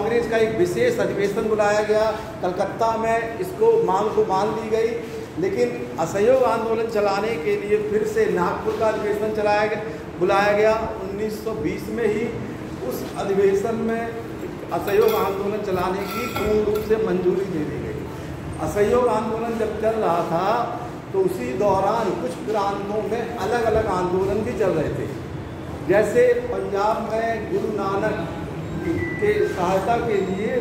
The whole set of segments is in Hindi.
कांग्रेस का एक विशेष अधिवेशन बुलाया गया कलकत्ता में, इसको मांग को मान ली गई, लेकिन असहयोग आंदोलन चलाने के लिए फिर से नागपुर का अधिवेशन बुलाया गया 1920 में ही। उस अधिवेशन में असहयोग आंदोलन चलाने की पूर्ण रूप से मंजूरी दे दी गई। असहयोग आंदोलन जब चल रहा था तो उसी दौरान कुछ प्रांतों में अलग अलग आंदोलन भी चल रहे थे। जैसे पंजाब में गुरु नानक के सहायता के लिए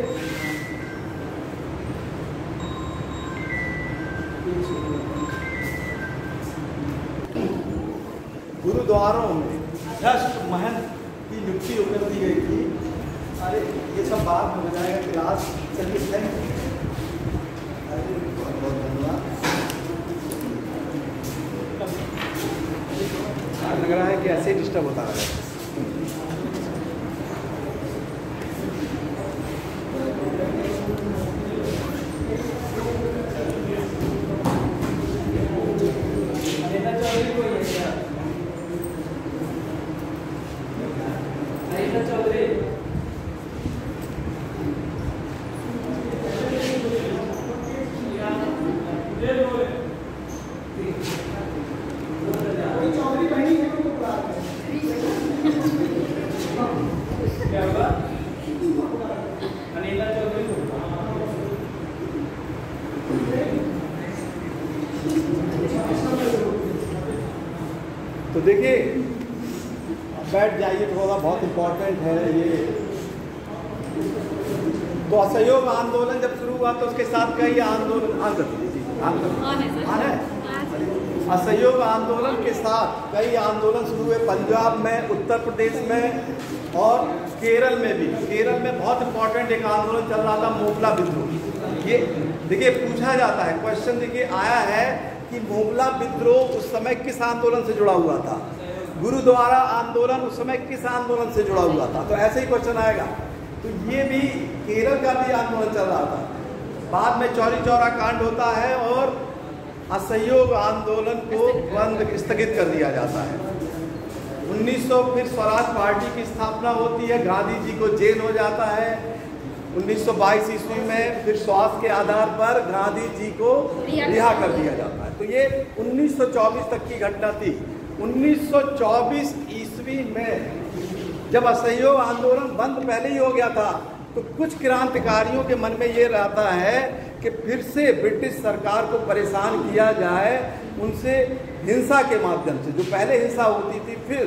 गुरुद्वारों में ट्रस्ट महंत की नियुक्ति कर दी गई थी। अरे ये सब बात में हो जाएगा क्लास। चलिए बहुत बहुत धन्यवाद। लग रहा है कि ऐसे ही डिस्टर्ब होता है। तो देखिए, बैठ जाइए, थोड़ा बहुत इम्पोर्टेंट है ये। तो असहयोग आंदोलन जब शुरू हुआ तो उसके साथ कई आंदोलन असहयोग आंदोलन के साथ कई आंदोलन शुरू हुए पंजाब में, उत्तर प्रदेश में और केरल में भी। केरल में बहुत इम्पोर्टेंट एक आंदोलन चल रहा था, मोपला विद्रोह। ये देखिए पूछा जाता है, क्वेश्चन देखिए आया है कि मोपला विद्रोह उस समय किस आंदोलन से जुड़ा हुआ था, गुरुद्वारा आंदोलन उस समय किस आंदोलन से जुड़ा हुआ था। तो ऐसे ही क्वेश्चन आएगा। तो ये भी केरल का भी आंदोलन चल रहा था। बाद में चौरी चौरा कांड होता है और असहयोग आंदोलन को स्थगित कर दिया जाता है। 1900 फिर स्वराज पार्टी की स्थापना होती है, गांधी जी को जेल हो जाता है। 1922 ईस्वी में फिर स्वास्थ्य के आधार पर गांधी जी को रिहा कर दिया जाता है। तो ये 1924 तक की घटना थी। 1924 ईस्वी में जब असहयोग आंदोलन बंद पहले ही हो गया था तो कुछ क्रांतिकारियों के मन में ये रहता है कि फिर से ब्रिटिश सरकार को परेशान किया जाए उनसे हिंसा के माध्यम से। जो पहले हिंसा होती थी, फिर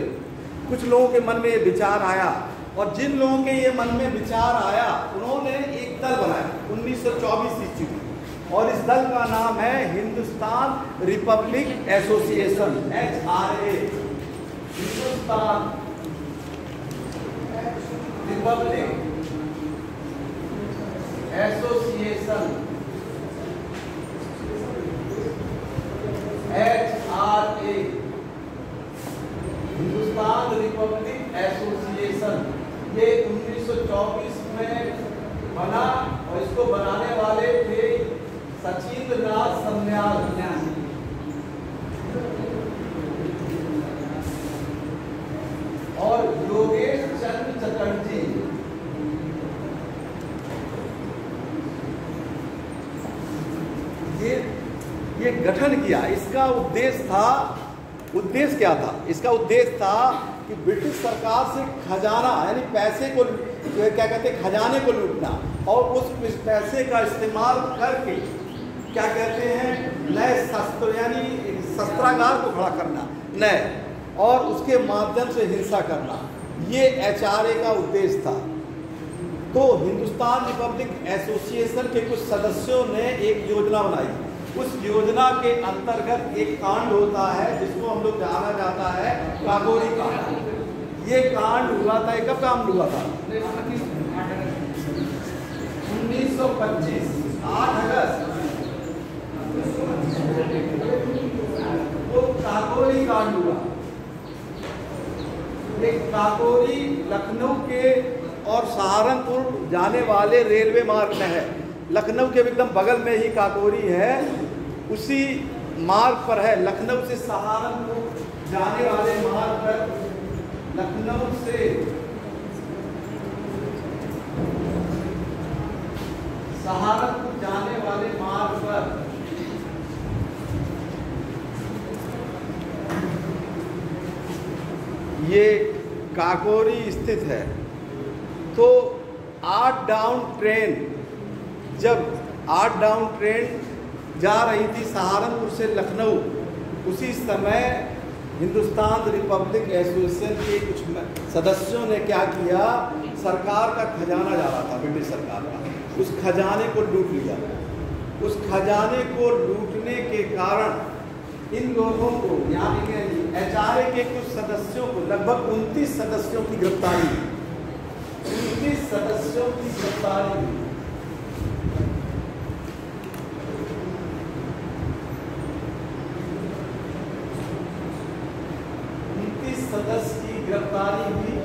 कुछ लोगों के मन में ये विचार आया, और जिन लोगों के ये मन में विचार आया उन्होंने एक दल बनाया 1924 ईस्वी में, और इस दल का नाम है Hindustan Republic association, HRA। Hindustan Republic association, HRA, Hindustan Republic association. ये 1924 में बना और इसको बनाने वाले थे सचिंद्रनाथ सन्याल और योगेश चंद्र चटर्जी। ये गठन किया। इसका उद्देश्य क्या था? इसका उद्देश्य था कि ब्रिटिश सरकार से खजाना यानी पैसे को क्या कहते हैं, खजाने को लूटना, और उस पैसे का इस्तेमाल करके क्या कहते हैं, नए शस्त्र यानी शस्त्रागार को खड़ा करना नए, और उसके माध्यम से हिंसा करना। ये HRA का उद्देश्य था। तो हिंदुस्तान रिपब्लिक एसोसिएशन के कुछ सदस्यों ने एक योजना बनाई। उस योजना के अंतर्गत एक कांड होता है जिसको हम लोग जाना जाता है काकोरी कांड। ये कांड हुआ था, कब काम हुआ था? 1925 8 अगस्त को काकोरी कांड हुआ। एक काकोरी लखनऊ के और सहारनपुर जाने वाले रेलवे मार्ग में है। लखनऊ के एकदम बगल में ही काकोरी है, उसी मार्ग पर है। लखनऊ से सहारनपुर जाने वाले मार्ग पर, लखनऊ से सहारनपुर जाने वाले मार्ग पर ये काकोरी स्थित है। तो 8 डाउन ट्रेन जा रही थी सहारनपुर से लखनऊ, उसी समय हिंदुस्तान रिपब्लिक एसोसिएशन के कुछ सदस्यों ने क्या किया, सरकार का खजाना जा रहा था, ब्रिटिश सरकार का, उस खजाने को लूट लिया। उस खजाने को लूटने के कारण इन लोगों को, यानी कि HRA के कुछ सदस्यों को, लगभग 29 सदस्यों की गिरफ्तारी हुई। 29 सदस्यों की गिरफ्तारी हुई। सदस्य की गिरफ्तारी हुई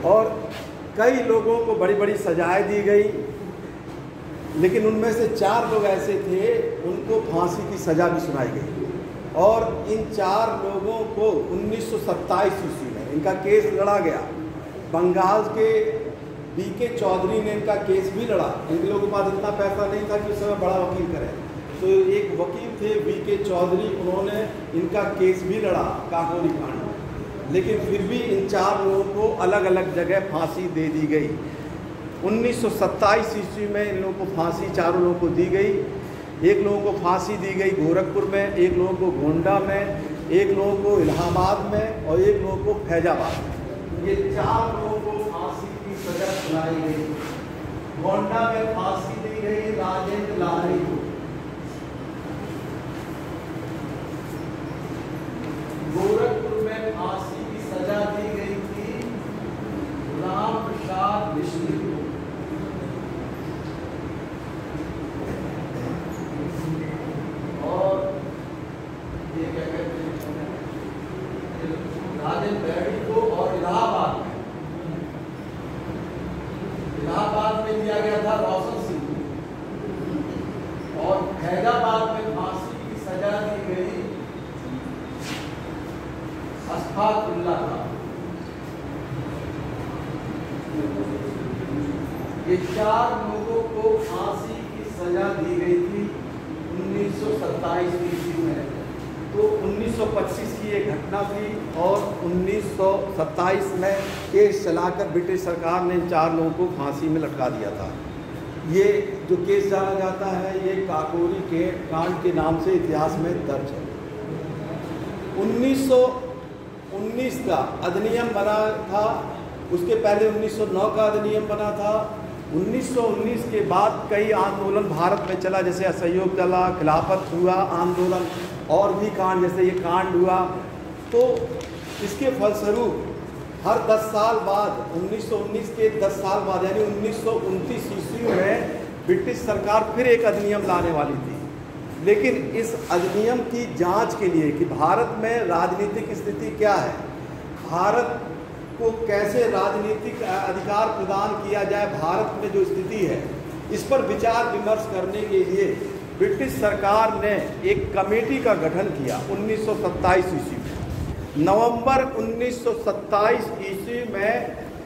और कई लोगों को बड़ी बड़ी सजाएं दी गई, लेकिन उनमें से 4 लोग ऐसे थे उनको फांसी की सजा भी सुनाई गई। और इन 4 लोगों को 1927 ईस्वी में इनका केस लड़ा गया। बंगाल के BK चौधरी ने इनका केस भी लड़ा। इन लोगों के पास इतना पैसा नहीं था कि उस समय बड़ा वकील करे, तो एक वकील थे BK चौधरी, उन्होंने इनका केस भी लड़ा काकोरी कांड में। लेकिन फिर भी इन 4 लोगों को अलग अलग जगह फांसी दे दी गई। 1927 ईस्वी में इन लोगों को फांसी 4 लोगों को दी गई। एक लोगों को फांसी दी गई गोरखपुर में, एक लोगों को गोंडा में, एक लोगों को इलाहाबाद में और एक लोगों को फैजाबाद में। ये 4 लोगों को फांसी की सजा सुनाई गई। गोंडा में फांसी दी गई राजेंद्र लाहिड़ी को। गोरखपुर में फांसी की सजा दी गई थी राम प्रसाद मिश्र को। और ये क्या कहते हैं, राजेंद्र बैड़ी को। और इलाहाबाद में दिया गया था रोशन सिंह को। और फैजाबाद में फांसी की सजा दी गई अशफाकुल्लाह था। ये 4 लोगों को फांसी की सजा दी गई थी 1927 ईस्वी में। तो 1925 की ये घटना थी और 1927 में केस चलाकर ब्रिटिश सरकार ने 4 लोगों को फांसी में लटका दिया था। ये जो केस जाना जाता है, ये काकोरी के कांड के नाम से इतिहास में दर्ज है। 1919 का अधिनियम बना था, उसके पहले 1909 का अधिनियम बना था। 1919 के बाद कई आंदोलन भारत में चला, जैसे असहयोग चला, खिलाफत हुआ आंदोलन, और भी कांड, जैसे ये कांड हुआ। तो इसके फलस्वरूप हर 10 साल बाद, 1919 के 10 साल बाद यानी 1929 ईस्वी में ब्रिटिश सरकार फिर एक अधिनियम लाने वाली थी। लेकिन इस अधिनियम की जांच के लिए कि भारत में राजनीतिक स्थिति क्या है, भारत को कैसे राजनीतिक अधिकार प्रदान किया जाए, भारत में जो स्थिति है, इस पर विचार विमर्श करने के लिए ब्रिटिश सरकार ने एक कमेटी का गठन किया 1927 ईस्वी में। नवंबर 1927 ईस्वी में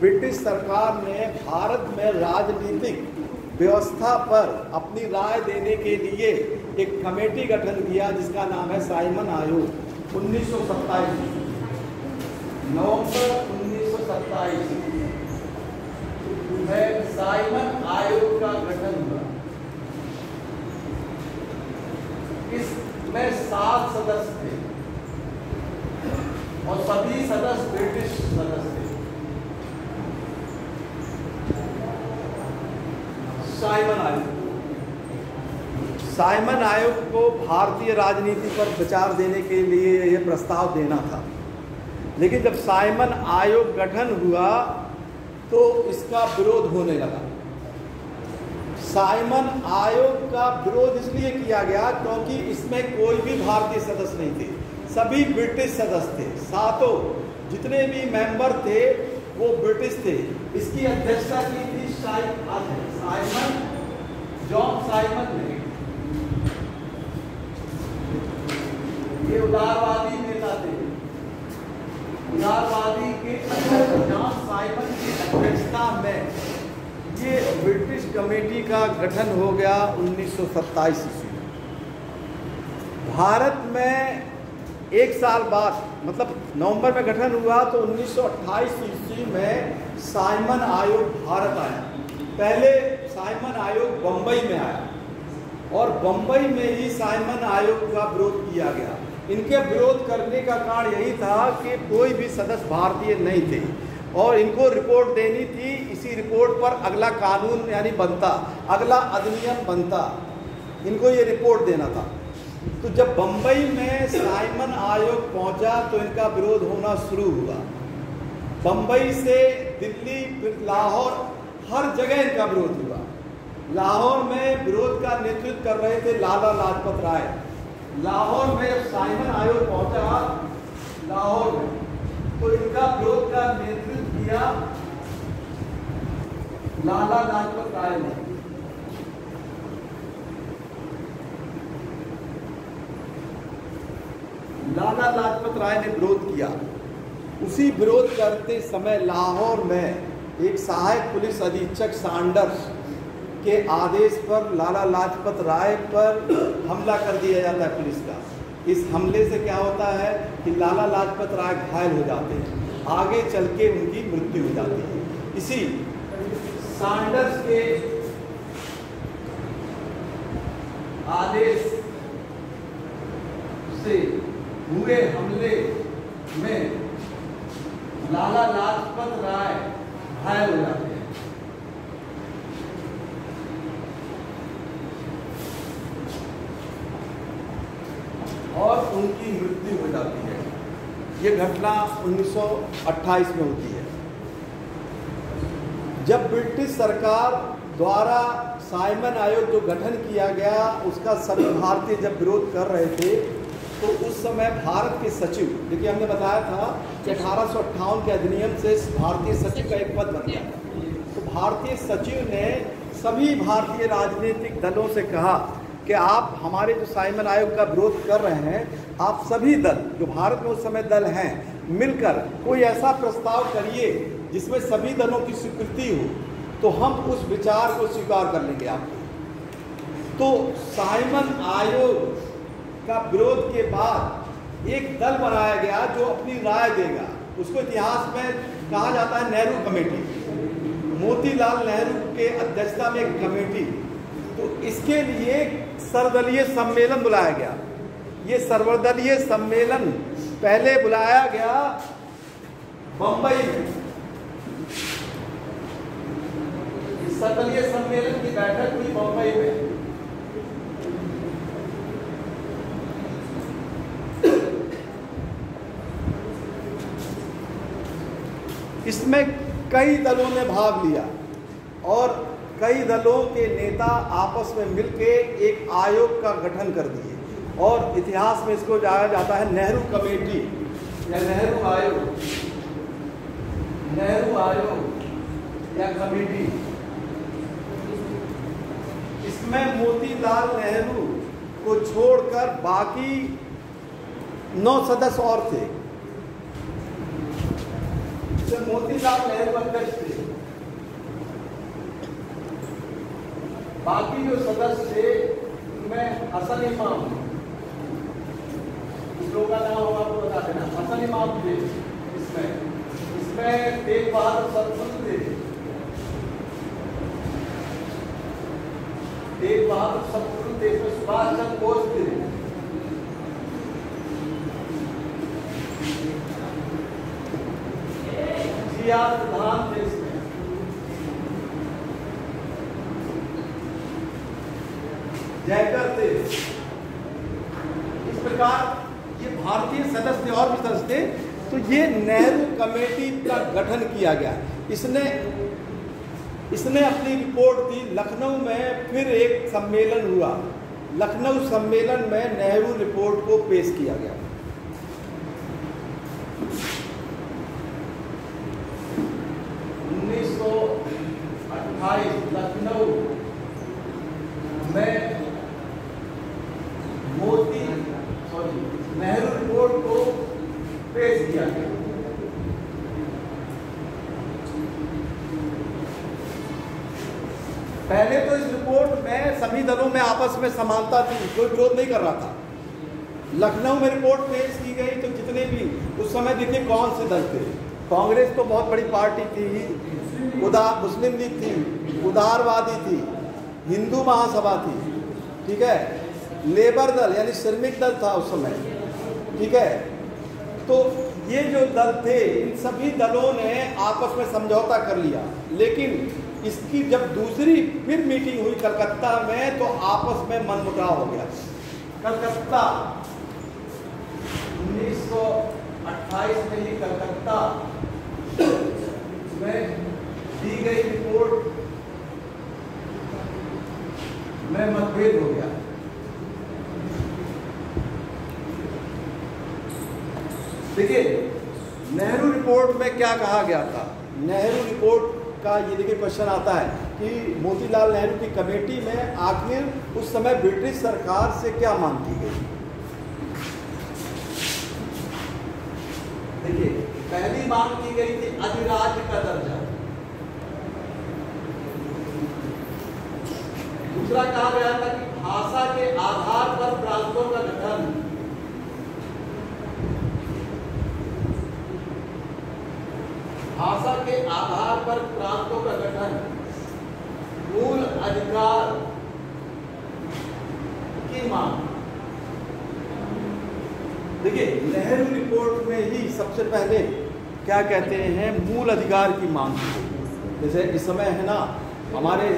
ब्रिटिश सरकार ने भारत में राजनीतिक व्यवस्था पर अपनी राय देने के लिए एक कमेटी गठन किया जिसका नाम है साइमन आयोग। 1927 नवंबर 1927 में साइमन आयोग का गठन हुआ। इसमें 7 सदस्य थे और सभी सदस्य ब्रिटिश सदस्य थे। साइमन आयोग को भारतीय राजनीति पर विचार देने के लिए यह प्रस्ताव देना था। लेकिन जब साइमन आयोग गठन हुआ तो इसका विरोध होने लगा। साइमन आयोग का विरोध इसलिए किया गया क्योंकि इसमें कोई भी भारतीय सदस्य नहीं थे, सभी ब्रिटिश सदस्य थे। 7 जितने भी मेंबर थे वो ब्रिटिश थे। इसकी अध्यक्षता की थी जॉन साइमन ने। ये उदारवादी नेता थे। उदारवादी के जॉन साइमन की अध्यक्षता में ये ब्रिटिश कमेटी का गठन हो गया 1927 ईस्वी में। भारत में एक साल बाद, मतलब नवंबर में गठन हुआ तो 1928 ईस्वी में साइमन आयोग भारत आया। पहले साइमन आयोग बम्बई में आया और बम्बई में ही साइमन आयोग का विरोध किया गया। इनके विरोध करने का कारण यही था कि कोई भी सदस्य भारतीय नहीं थे और इनको रिपोर्ट देनी थी। इसी रिपोर्ट पर अगला कानून यानी बनता, अगला अधिनियम बनता, इनको ये रिपोर्ट देना था। तो जब बम्बई में साइमन आयोग पहुंचा तो इनका विरोध होना शुरू हुआ। बम्बई से दिल्ली, फिर लाहौर, हर जगह इनका विरोध हुआ। लाहौर में विरोध का नेतृत्व कर रहे थे लाला लाजपत राय। लाहौर में जब साइमन आयोग पहुंचा लाहौर में, तो इनका विरोध का नेतृत्व किया लाला लाजपत राय ने। लाला लाजपत राय ने विरोध किया। उसी विरोध करते समय लाहौर में एक सहायक पुलिस अधीक्षक सैंडर्स के आदेश पर लाला लाजपत राय पर हमला कर दिया जाता है पुलिस का। इस हमले से क्या होता है कि लाला लाजपत राय घायल हो जाते हैं, आगे चल के उनकी मृत्यु हो जाती है। इसी सैंडर्स के आदेश से हुए हमले में लाला लाजपत राय घायल हो जाते हैं और उनकी मृत्यु हो जाती है। ये घटना 1928 में होती है। जब ब्रिटिश सरकार द्वारा साइमन आयोग जो गठन किया गया उसका सभी भारतीय जब विरोध कर रहे थे तो उस समय भारत के सचिव, देखिए हमने बताया था कि 1858 के अधिनियम से भारतीय सचिव का एक पद बन गया था। तो भारतीय सचिव ने सभी भारतीय राजनीतिक दलों से कहा कि आप हमारे जो साइमन आयोग का विरोध कर रहे हैं, आप सभी दल जो भारत में उस समय दल हैं मिलकर कोई ऐसा प्रस्ताव करिए जिसमें सभी दलों की स्वीकृति हो, तो हम उस विचार को स्वीकार कर लेंगे आपको। तो साइमन आयोग का विरोध के बाद एक दल बनाया गया जो अपनी राय देगा। उसको इतिहास में कहा जाता है नेहरू कमेटी। मोतीलाल नेहरू के अध्यक्षता में एक कमेटी। तो इसके लिए सर्वदलीय सम्मेलन बुलाया गया। ये सर्वदलीय सम्मेलन पहले बुलाया गया बंबई में। सर्वदलीय सम्मेलन की बैठक हुई बंबई में। इसमें कई दलों ने भाग लिया और कई दलों के नेता आपस में मिलके एक आयोग का गठन कर दिए और इतिहास में इसको जाना जाता है नेहरू कमेटी या नेहरू आयोग या कमेटी। इसमें मोतीलाल नेहरू को छोड़कर बाकी 9 सदस्य और थे। मोतीलाल नेहरू अध्यक्ष थे। बाकी जो सदस्य थे उनमें हसन इमाम, उस लोगों का नाम होगा आपको बता देना, हसन इमाम थे। इसमें तेग बहादुर सप्तम थे। तेग बहादुर सप्तम थे। इसमें सुभाष चंद्र बोस थे। प्रधान थे। इसमें जयकर थे। इस प्रकार ये भारतीय सदस्य और भी सदस्य थे। तो ये नेहरू कमेटी का गठन किया गया। इसने अपनी रिपोर्ट दी। लखनऊ में फिर एक सम्मेलन हुआ। लखनऊ सम्मेलन में नेहरू रिपोर्ट को पेश किया गया। 1928 लखनऊ में नेहरू रिपोर्ट को पेश किया गया। पहले तो इस रिपोर्ट में सभी दलों में आपस में समानता थी, कोई विरोध नहीं कर रहा था। लखनऊ में रिपोर्ट पेश की गई तो जितने भी उस समय देखिए कौन से दल थे, कांग्रेस तो बहुत बड़ी पार्टी थी, मुस्लिम लीग थी, उदारवादी थी, हिंदू महासभा थी, ठीक है, लेबर दल यानी श्रमिक दल था उस समय, ठीक है। तो ये जो दल थे इन सभी दलों ने आपस में समझौता कर लिया, लेकिन इसकी जब दूसरी फिर मीटिंग हुई कलकत्ता में तो आपस में मनमुटाव हो गया। कलकत्ता 1928 में ही कलकत्ता में दी गई रिपोर्ट में मतभेद हो गया। देखिए नेहरू रिपोर्ट में क्या कहा गया था। नेहरू रिपोर्ट का ये देखिए क्वेश्चन आता है कि मोतीलाल नेहरू की कमेटी में आखिर उस समय ब्रिटिश सरकार से क्या मांग की गई। देखिए पहली मांग की गई थी अधिराज्य का दर्जा, दूसरा कहा गया था कि भाषा के आधार पर प्रांतों का गठन, भाषा के आधार पर प्रांतों का गठन, मूल अधिकार की मांग। देखिए नेहरू रिपोर्ट में ही सबसे पहले क्या कहते हैं, मूल अधिकार की मांग। जैसे इस समय है ना हमारे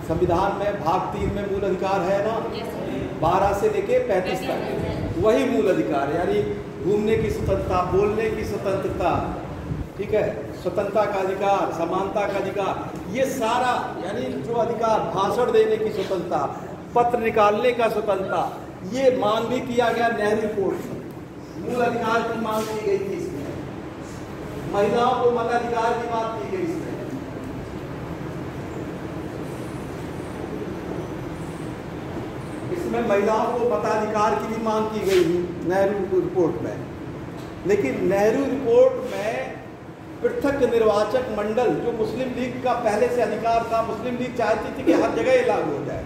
संविधान में भाग 3 में मूल अधिकार है ना, 12 से लेके 35 तक, वही मूल अधिकार यानी घूमने की स्वतंत्रता, बोलने की स्वतंत्रता, ठीक है, स्वतंत्रता का अधिकार, समानता का अधिकार, ये सारा यानी जो अधिकार, भाषण देने की स्वतंत्रता, पत्र निकालने का स्वतंत्रता, ये मांग भी किया गया नेहरू रिपोर्ट में। मूल अधिकार की मांग की गई थी इसमें, महिलाओं को मताधिकार की बात की गई इसमें। इसमें महिलाओं को मताधिकार की भी मांग की गई थी नेहरू रिपोर्ट में। लेकिन नेहरू रिपोर्ट में पृथक निर्वाचक मंडल जो मुस्लिम लीग का पहले से अधिकार था, मुस्लिम लीग चाहती थी कि हर जगह ये लागू हो जाए,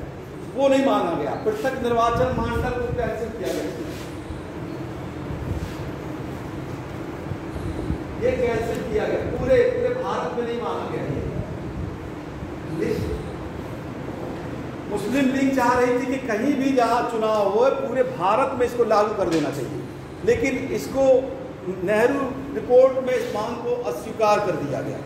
वो नहीं मांगा गया। पृथक निर्वाचन मंडल को कैंसिल किया गया, ये कैंसिल किया गया, पूरे भारत में नहीं मांगा गया ये। मुस्लिम लीग चाह रही थी कि कहीं भी जहां चुनाव हो पूरे भारत में इसको लागू कर देना चाहिए, लेकिन इसको नेहरू रिपोर्ट में इस मांग को अस्वीकार कर दिया गया।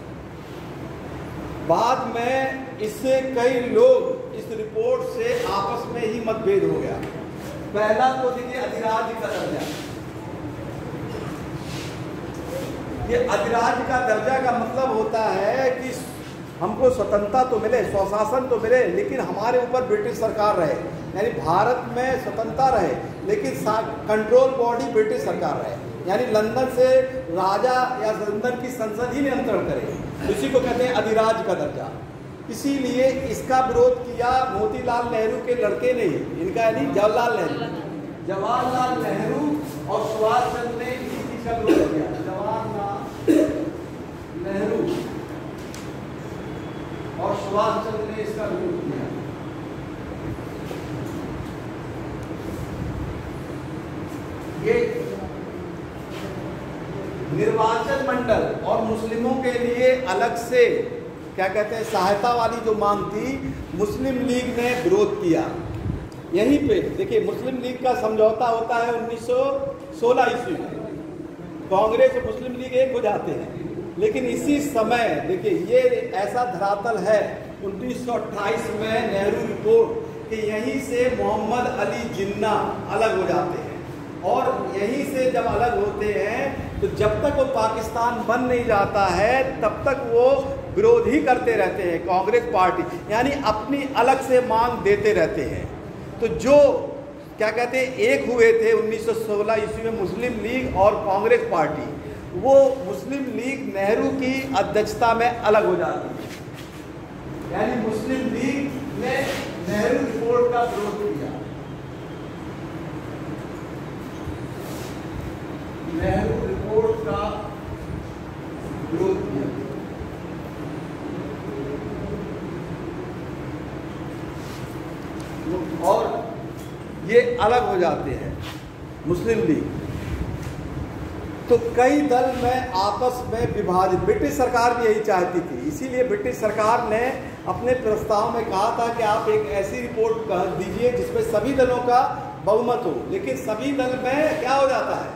बाद में इससे कई लोग इस रिपोर्ट से आपस में ही मतभेद हो गया। पहला तो देखिए अधिराज्य का दर्जा, ये अधिराज्य का दर्जा का मतलब होता है कि हमको स्वतंत्रता तो मिले, स्वशासन तो मिले, लेकिन हमारे ऊपर ब्रिटिश सरकार रहे, यानी भारत में स्वतंत्रता रहे लेकिन कंट्रोल बॉडी ब्रिटिश सरकार रहे, यानी लंदन से राजा या लंदन की संसद ही नियंत्रण करे, इसी को कहते हैं अधिराज्य का दर्जा। इसीलिए इसका विरोध किया मोतीलाल नेहरू के लड़के ने, इनका यानी जवाहरलाल नेहरू और सुभाष चंद्र ने इसी चीज का विरोध किया। जवाहरलाल नेहरू और सुभाष चंद्र ने इसका विरोध किया। ये निर्वाचन मंडल और मुस्लिमों के लिए अलग से क्या कहते हैं सहायता वाली जो मांग थी, मुस्लिम लीग ने विरोध किया। यहीं पे देखिए मुस्लिम लीग का समझौता होता है 1916 ईस्वी में, कांग्रेस और मुस्लिम लीग एक हो जाते हैं, लेकिन इसी समय देखिए ये ऐसा धरातल है 1928 में नेहरू रिपोर्ट कि यहीं से मोहम्मद अली जिन्ना अलग हो जाते हैं, और यहीं से जब अलग होते हैं तो जब तक वो पाकिस्तान बन नहीं जाता है तब तक वो विरोध ही करते रहते हैं, कांग्रेस पार्टी यानी अपनी अलग से मांग देते रहते हैं। तो जो क्या कहते हैं एक हुए थे 1916 ईस्वी में मुस्लिम लीग और कांग्रेस पार्टी, वो मुस्लिम लीग नेहरू की अध्यक्षता में अलग हो जाती है, यानी मुस्लिम लीग ने नेहरू रिपोर्ट का विरोध किया। नेहरू रिपोर्ट का विरोध किया। और ये अलग हो जाते हैं मुस्लिम लीग। तो कई दल में आपस में विभाजित, ब्रिटिश सरकार भी यही चाहती थी, इसीलिए ब्रिटिश सरकार ने अपने प्रस्ताव में कहा था कि आप एक ऐसी रिपोर्ट दीजिए जिसमें सभी दलों का बहुमत हो, लेकिन सभी दल में क्या हो जाता है,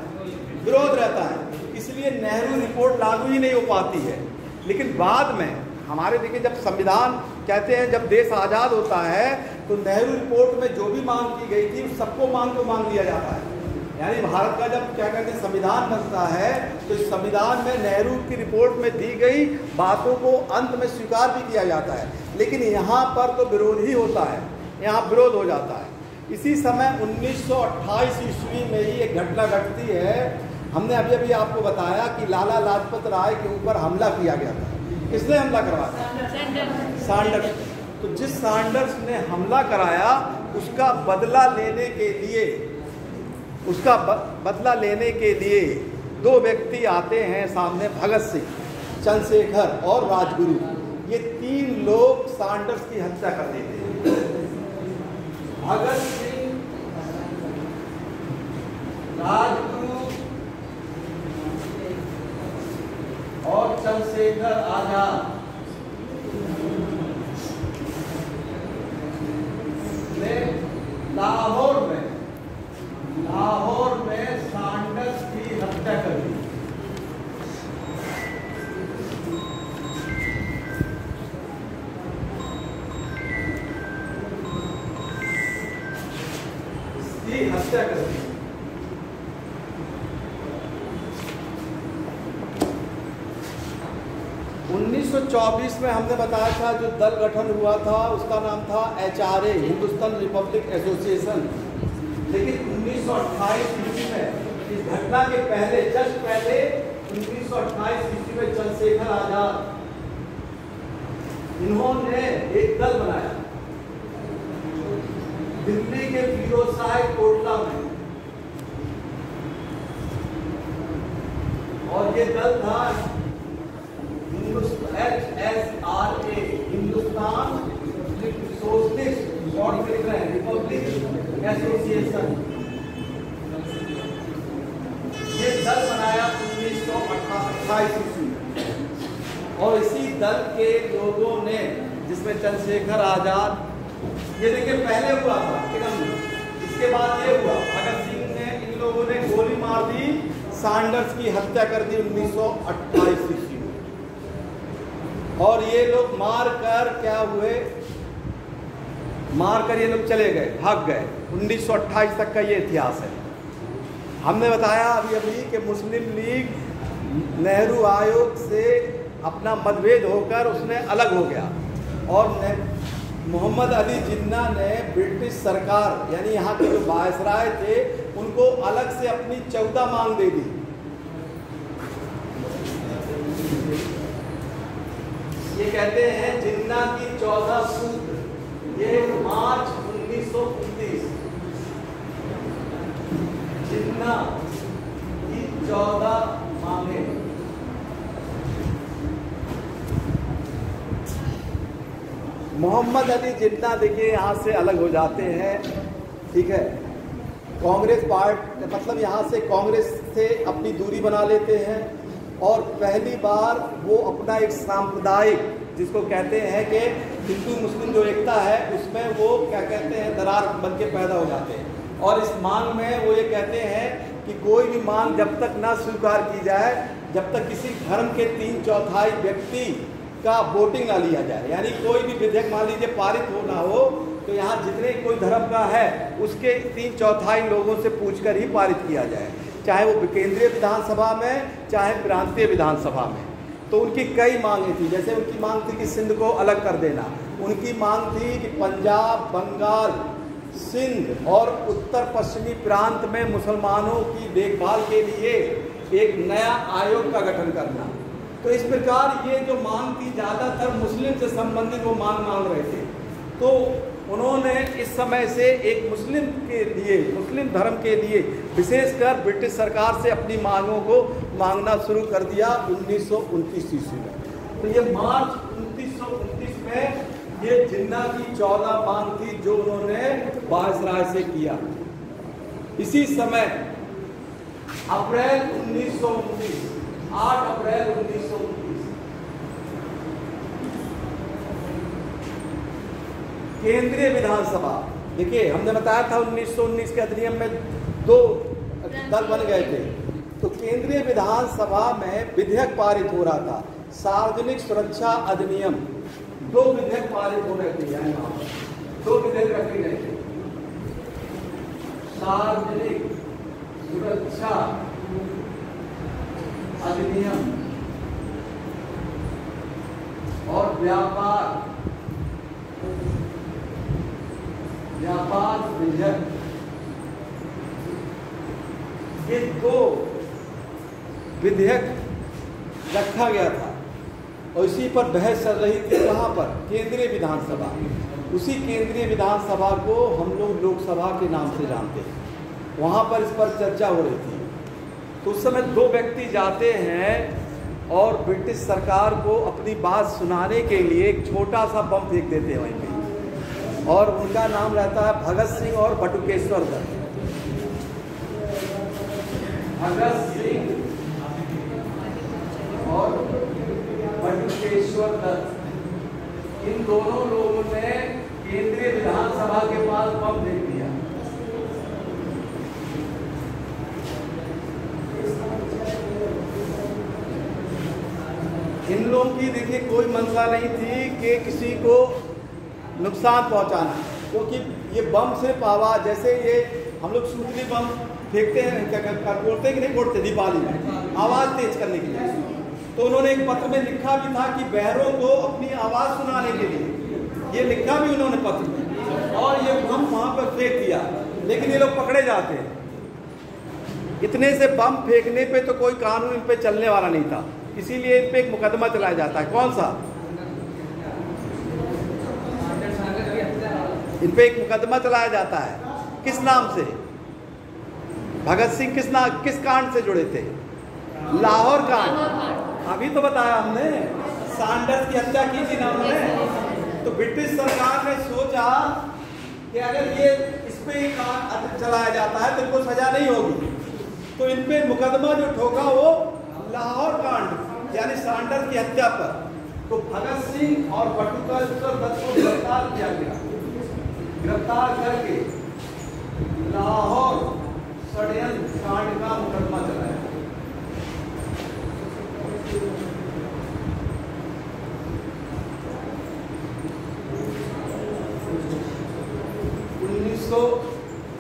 विरोध रहता है, इसलिए नेहरू रिपोर्ट लागू ही नहीं हो पाती है। लेकिन बाद में हमारे देखिए, जब संविधान कहते हैं जब देश आज़ाद होता है तो नेहरू रिपोर्ट में जो भी मांग की गई थी उस सबको मांग लिया जाता है। यानी भारत का जब क्या कहते हैं संविधान बनता है तो इस संविधान में नेहरू की रिपोर्ट में दी गई बातों को अंत में स्वीकार भी किया जाता है। लेकिन यहाँ पर तो विरोध ही होता है, यहाँ विरोध हो जाता है। इसी समय 1928 ईस्वी में ही एक घटना घटती है। हमने अभी अभी आपको बताया कि लाला लाजपत राय के ऊपर हमला किया गया था। किसने हमला करवाया? सैंडर्स। तो जिस सैंडर्स ने हमला कराया उसका बदला लेने के लिए दो व्यक्ति आते हैं सामने, भगत सिंह, चंद्रशेखर और राजगुरु। ये तीन लोग सैंडर्स की हत्या कर देते हैं। भगत सिंह, राजगुरु और चंद्रशेखर आजाद ने लाहौर में सैंडर्स की हत्या कर दी। इसकी हत्या कर दी। 1924 में हमने बताया था जो दल गठन हुआ था उसका नाम था HRA, हिंदुस्तान रिपब्लिक एसोसिएशन। लेकिन 1928 ईस्वी में इस घटना के पहले, जस्ट पहले 1928 ईस्वी में चंद्रशेखर आजाद इन्होंने एक दल बनाया दिल्ली के फिरोजशाह कोटला में, और ये दल था HSRA, Hindustan socialist short Republic association. ये दल बनाया 1928 ईस्वी में, और इसी दल के लोगों ने, जिसमें चंद्रशेखर आजाद, ये देखिए पहले हुआ था इसके बाद ये हुआ, भगत सिंह ने, इन लोगों ने गोली मार दी, सैंडर्स की हत्या कर दी 1928 ईस्वी में। और ये लोग मार कर क्या हुए, मार कर ये लोग चले गए, भाग गए। 1928 तक का ये इतिहास है। हमने बताया अभी अभी कि मुस्लिम लीग नेहरू आयोग से अपना मतभेद होकर उसने अलग हो गया, और मोहम्मद अली जिन्ना ने ब्रिटिश सरकार यानी यहाँ के जो वायसराय थे उनको अलग से अपनी 14 मांग दे दी। ये कहते हैं जिन्ना की 14 सूत्र, ये मार्च 1929 जिन्ना की 14 मांगे। मोहम्मद अली जिन्ना देखिए यहाँ से अलग हो जाते हैं, ठीक है। कांग्रेस पार्टी मतलब यहाँ से कांग्रेस से अपनी दूरी बना लेते हैं, और पहली बार वो अपना एक सांप्रदायिक, जिसको कहते हैं कि हिंदू मुस्लिम जो एकता है उसमें वो क्या कहते हैं दरार बन के पैदा हो जाते हैं। और इस मांग में वो ये कहते हैं कि कोई भी मांग जब तक ना स्वीकार की जाए, जब तक किसी धर्म के 3/4 व्यक्ति का वोटिंग ना लिया जाए, यानी कोई भी विधेयक मान लीजिए पारित हो ना हो तो यहाँ जितने कोई धर्म का है उसके 3/4 लोगों से पूछकर ही पारित किया जाए, चाहे वो केंद्रीय विधानसभा में चाहे प्रांतीय विधानसभा में। तो उनकी कई मांगें थी, जैसे उनकी मांग थी कि सिंध को अलग कर देना, उनकी मांग थी कि पंजाब, बंगाल, सिंध और उत्तर पश्चिमी प्रांत में मुसलमानों की देखभाल के लिए एक नया आयोग का गठन करना। तो इस प्रकार ये जो मांग थी ज़्यादातर मुस्लिम से संबंधित वो मांग रहे थे। तो उन्होंने इस समय से एक मुस्लिम के लिए, मुस्लिम धर्म के लिए विशेषकर ब्रिटिश सरकार से अपनी मांगों को मांगना शुरू कर दिया 1929 ईस्वी में। तो ये मार्च 1929 में ये जिन्ना की 14 मांग थी जो उन्होंने वायसराय से किया। इसी समय अप्रैल 1919, 8 अप्रैल 1919 केंद्रीय विधानसभा, देखिए हमने बताया था 1919 के अधिनियम में 2 दल बन गए थे, तो केंद्रीय विधानसभा में विधेयक पारित हो रहा था, सार्वजनिक सुरक्षा अधिनियम। 2 विधेयक पारित हो रहे थे, यानी 2 विधेयक रखे गए थे, सार्वजनिक सुरक्षा अधिनियम और व्यापार विधेयक। ये 2 विधेयक रखा गया था और इसी पर बहस चल रही थी। कहाँ पर? केंद्रीय विधानसभा। उसी केंद्रीय विधानसभा को हम लोग लोकसभा के नाम से जानते हैं, वहाँ पर इस पर चर्चा हो रही थी। तो उस समय 2 व्यक्ति जाते हैं और ब्रिटिश सरकार को अपनी बात सुनाने के लिए एक छोटा सा बम फेंक देते हैं वहीं पे, और उनका नाम रहता है भगत सिंह और बटुकेश्वर दत्त। भगत सिंह और बटुकेश्वर दत्त, इन दोनों लोगों ने केंद्रीय विधानसभा के पास बम फेंक दिया। इन लोगों की देखिए कोई मंशा नहीं थी कि किसी को नुकसान पहुंचाना, क्योंकि ये बम सिर्फ आवाज, जैसे ये हम लोग सूतली बम फेंकते हैं, बोलते कि नहीं बोलते दीपावली में, आवाज तेज करने के लिए। तो उन्होंने एक पत्र में लिखा भी था कि बहरों को अपनी आवाज सुनाने के लिए, ये लिखा भी उन्होंने पत्र में, और ये बम वहां पर फेंक दिया। लेकिन ये लोग पकड़े जाते हैं। इतने से बम फेंकने पे तो कोई कानून इन पे चलने वाला नहीं था, इसीलिए इन पे एक मुकदमा चलाया जाता है। कौन सा? इन पे एक मुकदमा चलाया जाता है। किस नाम से? भगत सिंह किस कांड से जुड़े थे? लाहौर कांड। अभी तो बताया हमने, सैंडर्स की हत्या की थी ना उन्होंने। तो ब्रिटिश सरकार ने सोचा कि अगर ये इस पे कांड चलाया जाता है तो इनको सजा नहीं होगी, तो इन पे मुकदमा जो ठोका वो लाहौर कांड यानी सैंडर्स की हत्या पर। तो भगत सिंह और बटुकेश्वर दत्त को गिरफ्तार किया गया। गिरफ्तार करके लाहौर षड्यंत्र कांड का मुकदमा चलाया।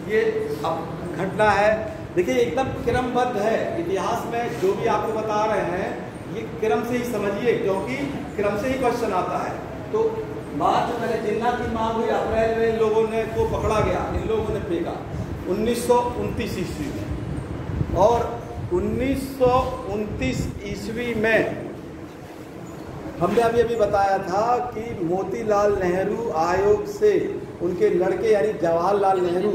ये अब घटना है, देखिए एकदम क्रमबद्ध है। इतिहास में जो भी आपको बता रहे हैं ये क्रम से ही समझिए, क्योंकि क्रम से ही क्वेश्चन आता है। तो बात जो पहले जिन्ना की मांग हुई, अप्रैल में इन लोगों ने को पकड़ा गया, इन लोगों ने फेंका 1929 ईस्वी में। और 1929 ईस्वी में हमने अभी बताया था कि मोतीलाल नेहरू आयोग से उनके लड़के यानी जवाहरलाल नेहरू,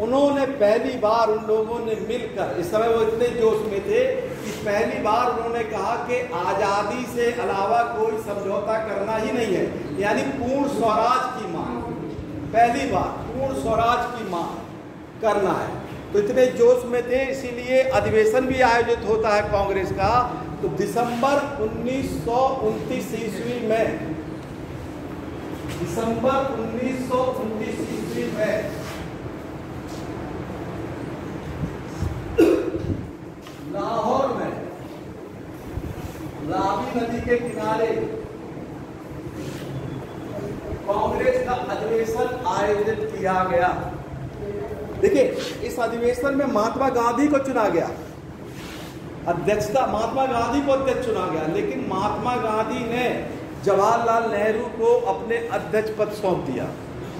उन्होंने पहली बार उन लोगों ने मिलकर, इस समय वो इतने जोश में थे कि पहली बार उन्होंने कहा कि आज़ादी से अलावा कोई समझौता करना ही नहीं है, यानी पूर्ण स्वराज की मांग, पहली बार पूर्ण स्वराज की मांग करना है। तो इतने जोश में थे, इसीलिए अधिवेशन भी आयोजित होता है कांग्रेस का। तो दिसंबर 1929 ईस्वी में, दिसंबर 1929 ईस्वी में लाहौर में रावी नदी के किनारे कांग्रेस का अधिवेशन आयोजित किया गया। देखिए इस अधिवेशन में महात्मा गांधी को चुना गया, अध्यक्षता महात्मा गांधी को अध्यक्ष चुना गया, लेकिन महात्मा गांधी ने जवाहरलाल नेहरू को अपने अध्यक्ष पद सौंप दिया।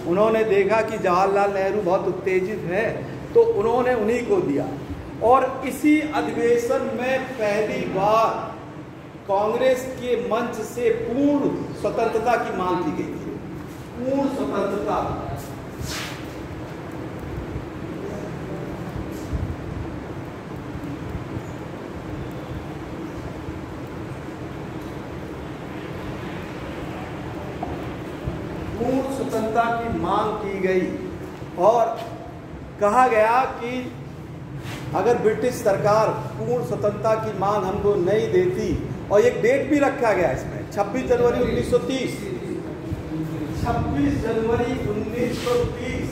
उन्होंने देखा कि जवाहरलाल नेहरू बहुत उत्तेजित है, तो उन्होंने उन्हीं को दिया। और इसी अधिवेशन में पहली बार कांग्रेस के मंच से पूर्ण स्वतंत्रता की मांग की गई थी। पूर्ण स्वतंत्रता। पूर्ण स्वतंत्रता की मांग की गई और कहा गया कि अगर ब्रिटिश सरकार पूर्ण स्वतंत्रता की मांग हमको नहीं देती, और एक डेट भी रखा गया इसमें 26 जनवरी 1930, 26 जनवरी 1930,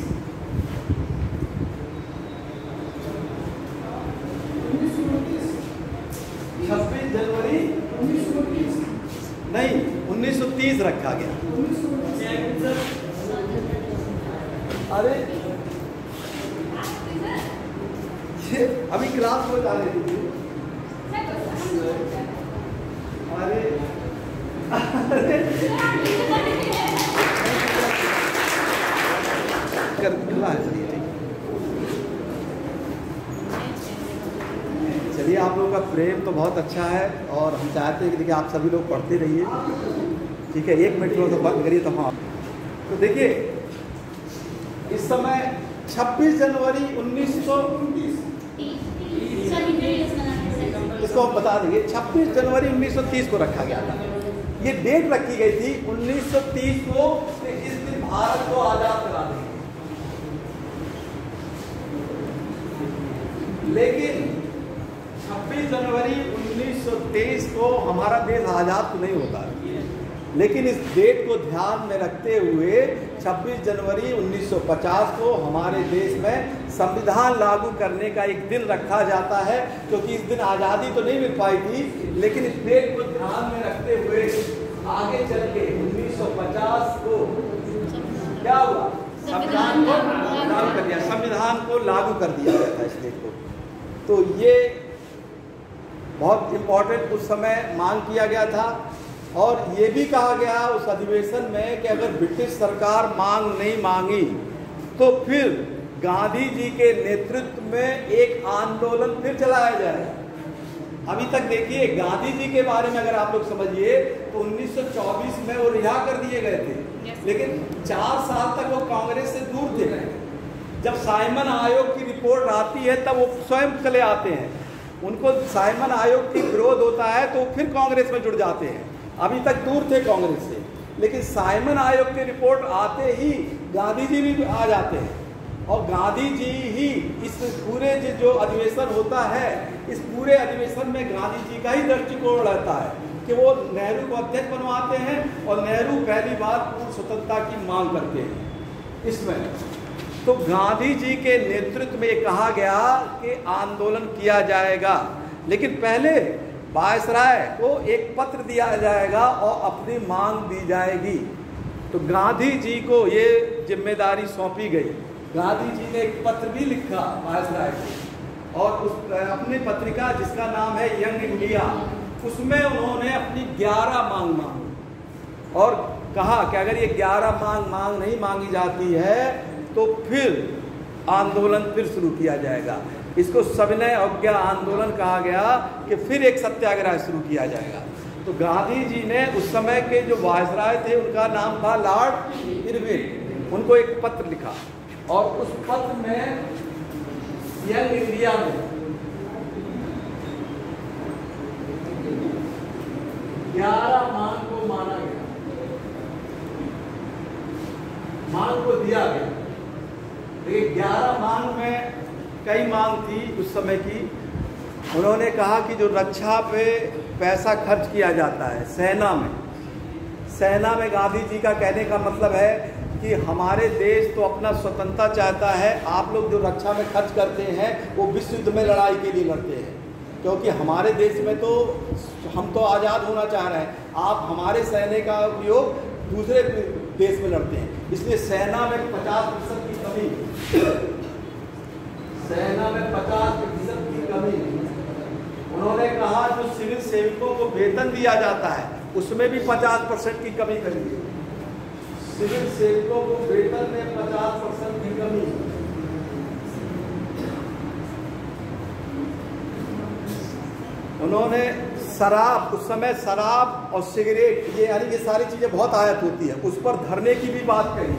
26 जनवरी 1930 नहीं 1930 रखा गया। अरे अभी क्लास में जाने दीजिए। अरे चलिए, आप लोगों का प्रेम तो बहुत अच्छा है और हम चाहते हैं कि देखिए आप सभी लोग पढ़ते रहिए, ठीक है। 1 मिनट थोड़ा सा बंद करिए तो हाँ। तो देखिए इस समय 26 जनवरी 1930, इसको हम बता देंगे, 26 जनवरी 1930 को रखा गया था। ये डेट रखी गई थी 1930 को, इस दिन भारत को आजाद करा देंगे। लेकिन 26 जनवरी 1923 को हमारा देश आजाद तो नहीं होता, लेकिन इस डेट को ध्यान में रखते हुए 26 जनवरी 1950 को हमारे देश में संविधान लागू करने का एक दिन रखा जाता है, क्योंकि इस दिन आज़ादी तो नहीं मिल पाई थी, लेकिन इस डेट को ध्यान में रखते हुए आगे चल के 1950 को क्या हुआ, संविधान को लागू कर दिया, संविधान को लागू कर दिया गया था इस डेट को। तो ये बहुत इम्पोर्टेंट उस समय मांग किया गया था, और ये भी कहा गया उस अधिवेशन में कि अगर ब्रिटिश सरकार मांग नहीं मांगी तो फिर गांधी जी के नेतृत्व में एक आंदोलन फिर चलाया जाएगा। अभी तक देखिए गांधी जी के बारे में अगर आप लोग समझिए तो 1924 में वो रिहा कर दिए गए थे, लेकिन 4 साल तक वो कांग्रेस से दूर थे। जब साइमन आयोग की रिपोर्ट आती है तब वो स्वयं चले आते हैं, उनको साइमन आयोग की विरोध होता है तो फिर कांग्रेस में जुड़ जाते हैं। अभी तक दूर थे कांग्रेस से, लेकिन साइमन आयोग की रिपोर्ट आते ही गांधी जी भी आ जाते हैं, और गांधी जी ही इस पूरे जो अधिवेशन होता है, इस पूरे अधिवेशन में गांधी जी का ही दृष्टिकोण रहता है कि वो नेहरू को अध्यक्ष बनवाते हैं और नेहरू पहली बार पूर्ण स्वतंत्रता की मांग करते हैं इसमें। तो गांधी जी के नेतृत्व में कहा गया कि आंदोलन किया जाएगा, लेकिन पहले वायसराय को एक पत्र दिया जाएगा और अपनी मांग दी जाएगी। तो गांधी जी को ये जिम्मेदारी सौंपी गई। गांधी जी ने एक पत्र भी लिखा वायसराय को, और उस अपनी पत्रिका जिसका नाम है यंग इंडिया, उसमें उन्होंने अपनी 11 मांग मांगी और कहा कि अगर ये 11 मांग नहीं मांगी जाती है तो फिर आंदोलन फिर शुरू किया जाएगा। इसको सविनय अवज्ञा आंदोलन कहा गया कि फिर एक सत्याग्रह शुरू किया जाएगा। तो गांधी जी ने उस समय के जो वायसराय थे उनका नाम था लॉर्ड इरविन, उनको एक पत्र लिखा, और उस पत्र में यंग इंडिया में 11 मांग को माना गया, मांग को दिया गया। 11 मांग में कई मांग थी उस समय की। उन्होंने कहा कि जो रक्षा पे पैसा खर्च किया जाता है सेना में गांधी जी का कहने का मतलब है कि हमारे देश तो अपना स्वतंत्रता चाहता है, आप लोग जो रक्षा में खर्च करते हैं वो विश्व युद्ध में लड़ाई के लिए लड़ते हैं, क्योंकि हमारे देश में तो हम तो आज़ाद होना चाह रहे हैं, आप हमारे सैन्य का उपयोग दूसरे देश में लड़ते हैं, इसलिए सेना में 50% की कमी, सेना में 50% की कमी। उन्होंने कहा जो सिविल सेवकों को वेतन दिया जाता है उसमें भी 50% की कमी करिए, सिविल सेवकों को वेतन में 50% की कमी। उन्होंने शराब, उस समय शराब और सिगरेट, ये यानी ये सारी चीज़ें बहुत आयत होती है, उस पर धरने की भी बात कही।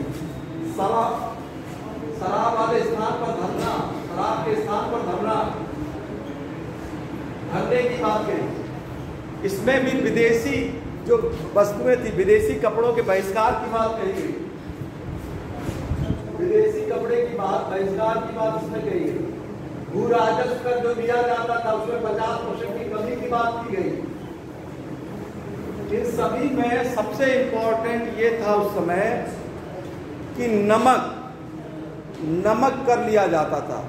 शराब वाले स्थान पर धरना, शराब के स्थान पर धरना, धरने की बात कही। इसमें भी विदेशी जो वस्तुएं थी, विदेशी कपड़ों के बहिष्कार की बात कही गई। विदेशी कपड़े की बात, बहिष्कार की बात इसमें कही गई, भू राजस्व कर जो दिया जाता था उसमें 50% की कमी की बात की गई। इन सभी में सबसे इंपॉर्टेंट ये था उस समय कि नमक कर लिया जाता था।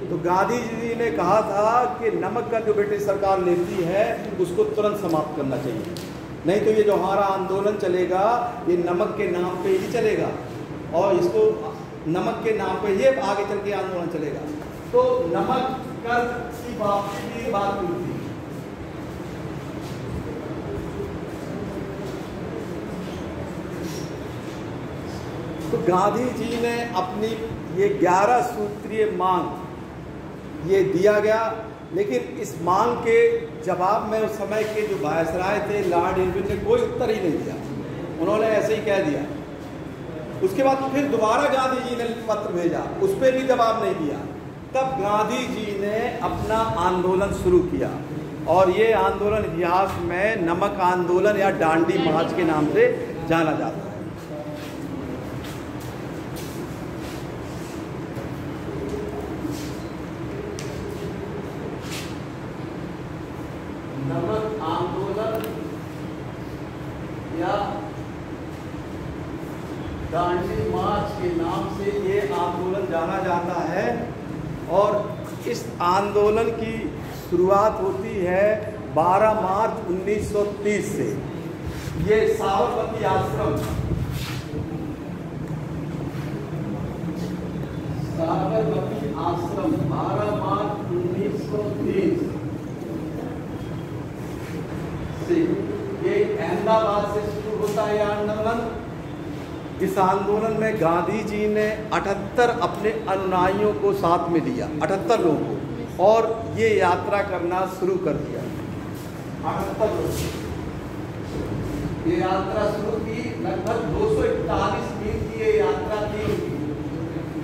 तो गांधी जी ने कहा था कि नमक का जो ब्रिटिश सरकार लेती है उसको तुरंत समाप्त करना चाहिए, नहीं तो ये जो हमारा आंदोलन चलेगा ये नमक के नाम पे ही चलेगा और इसको नमक के नाम पे ये आगे चल के आंदोलन चलेगा। तो नमक कर की वापसी की बात हुई थी। तो गांधी जी ने अपनी ये 11 सूत्रीय मांग ये दिया गया, लेकिन इस मांग के जवाब में उस समय के जो वायसराय थे लॉर्ड इरविन ने कोई उत्तर ही नहीं दिया, उन्होंने ऐसे ही कह दिया। उसके बाद फिर दोबारा गांधी जी ने पत्र भेजा, उस पर भी जवाब नहीं दिया। तब गांधी जी ने अपना आंदोलन शुरू किया और ये आंदोलन इतिहास में नमक आंदोलन या डांडी मार्च के नाम से जाना जाता है। नमक आंदोलन या दांडी मार्च के नाम से ये आंदोलन जाना जाता है और इस आंदोलन की शुरुआत होती है 12 मार्च 1930 से। ये साबरमती आश्रम, साबरमती आश्रम 12 मार्च 1930 से ये अहमदाबाद से शुरू होता है आंदोलन। इस आंदोलन में गांधी जी ने 78 अपने अनुयायियों को साथ में लिया, 78 लोगों को, और ये यात्रा करना शुरू कर दिया। 78 लोग ये यात्रा शुरू की, लगभग 241 मील की ये यात्रा थी।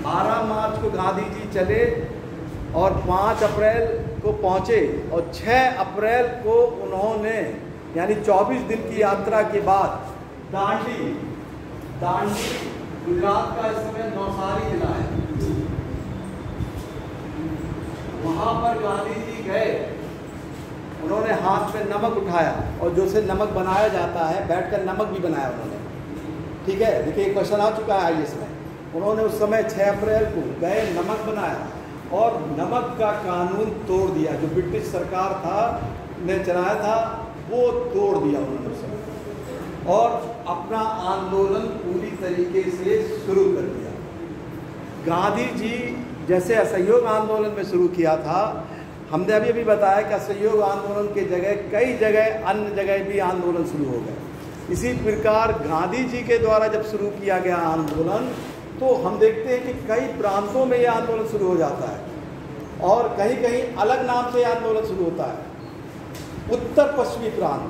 12 मार्च को गांधी जी चले और 5 अप्रैल को पहुंचे और 6 अप्रैल को उन्होंने यानी 24 दिन की यात्रा के बाद दांडी गुजरात का इस समय नौसारी जिला है, वहां पर गांधी जी गए। उन्होंने हाथ में नमक उठाया और जो से नमक बनाया जाता है बैठकर नमक भी बनाया उन्होंने, ठीक है। देखिए क्वेश्चन आ चुका है आइए इसमें। उन्होंने उस समय 6 अप्रैल को गए, नमक बनाया और नमक का कानून तोड़ दिया जो ब्रिटिश सरकार था ने चलाया था, वो तोड़ दिया उन्होंने उस समय और अपना आंदोलन पूरी तरीके से शुरू कर दिया। गांधी जी जैसे असहयोग आंदोलन में शुरू किया था, हमने अभी बताया कि असहयोग आंदोलन के जगह कई जगह अन्य जगह भी आंदोलन शुरू हो गए। इसी प्रकार गांधी जी के द्वारा जब शुरू किया गया आंदोलन तो हम देखते हैं कि कई प्रांतों में यह आंदोलन शुरू हो जाता है और कहीं कहीं अलग नाम से आंदोलन शुरू होता है। उत्तर पश्चिमी प्रांत,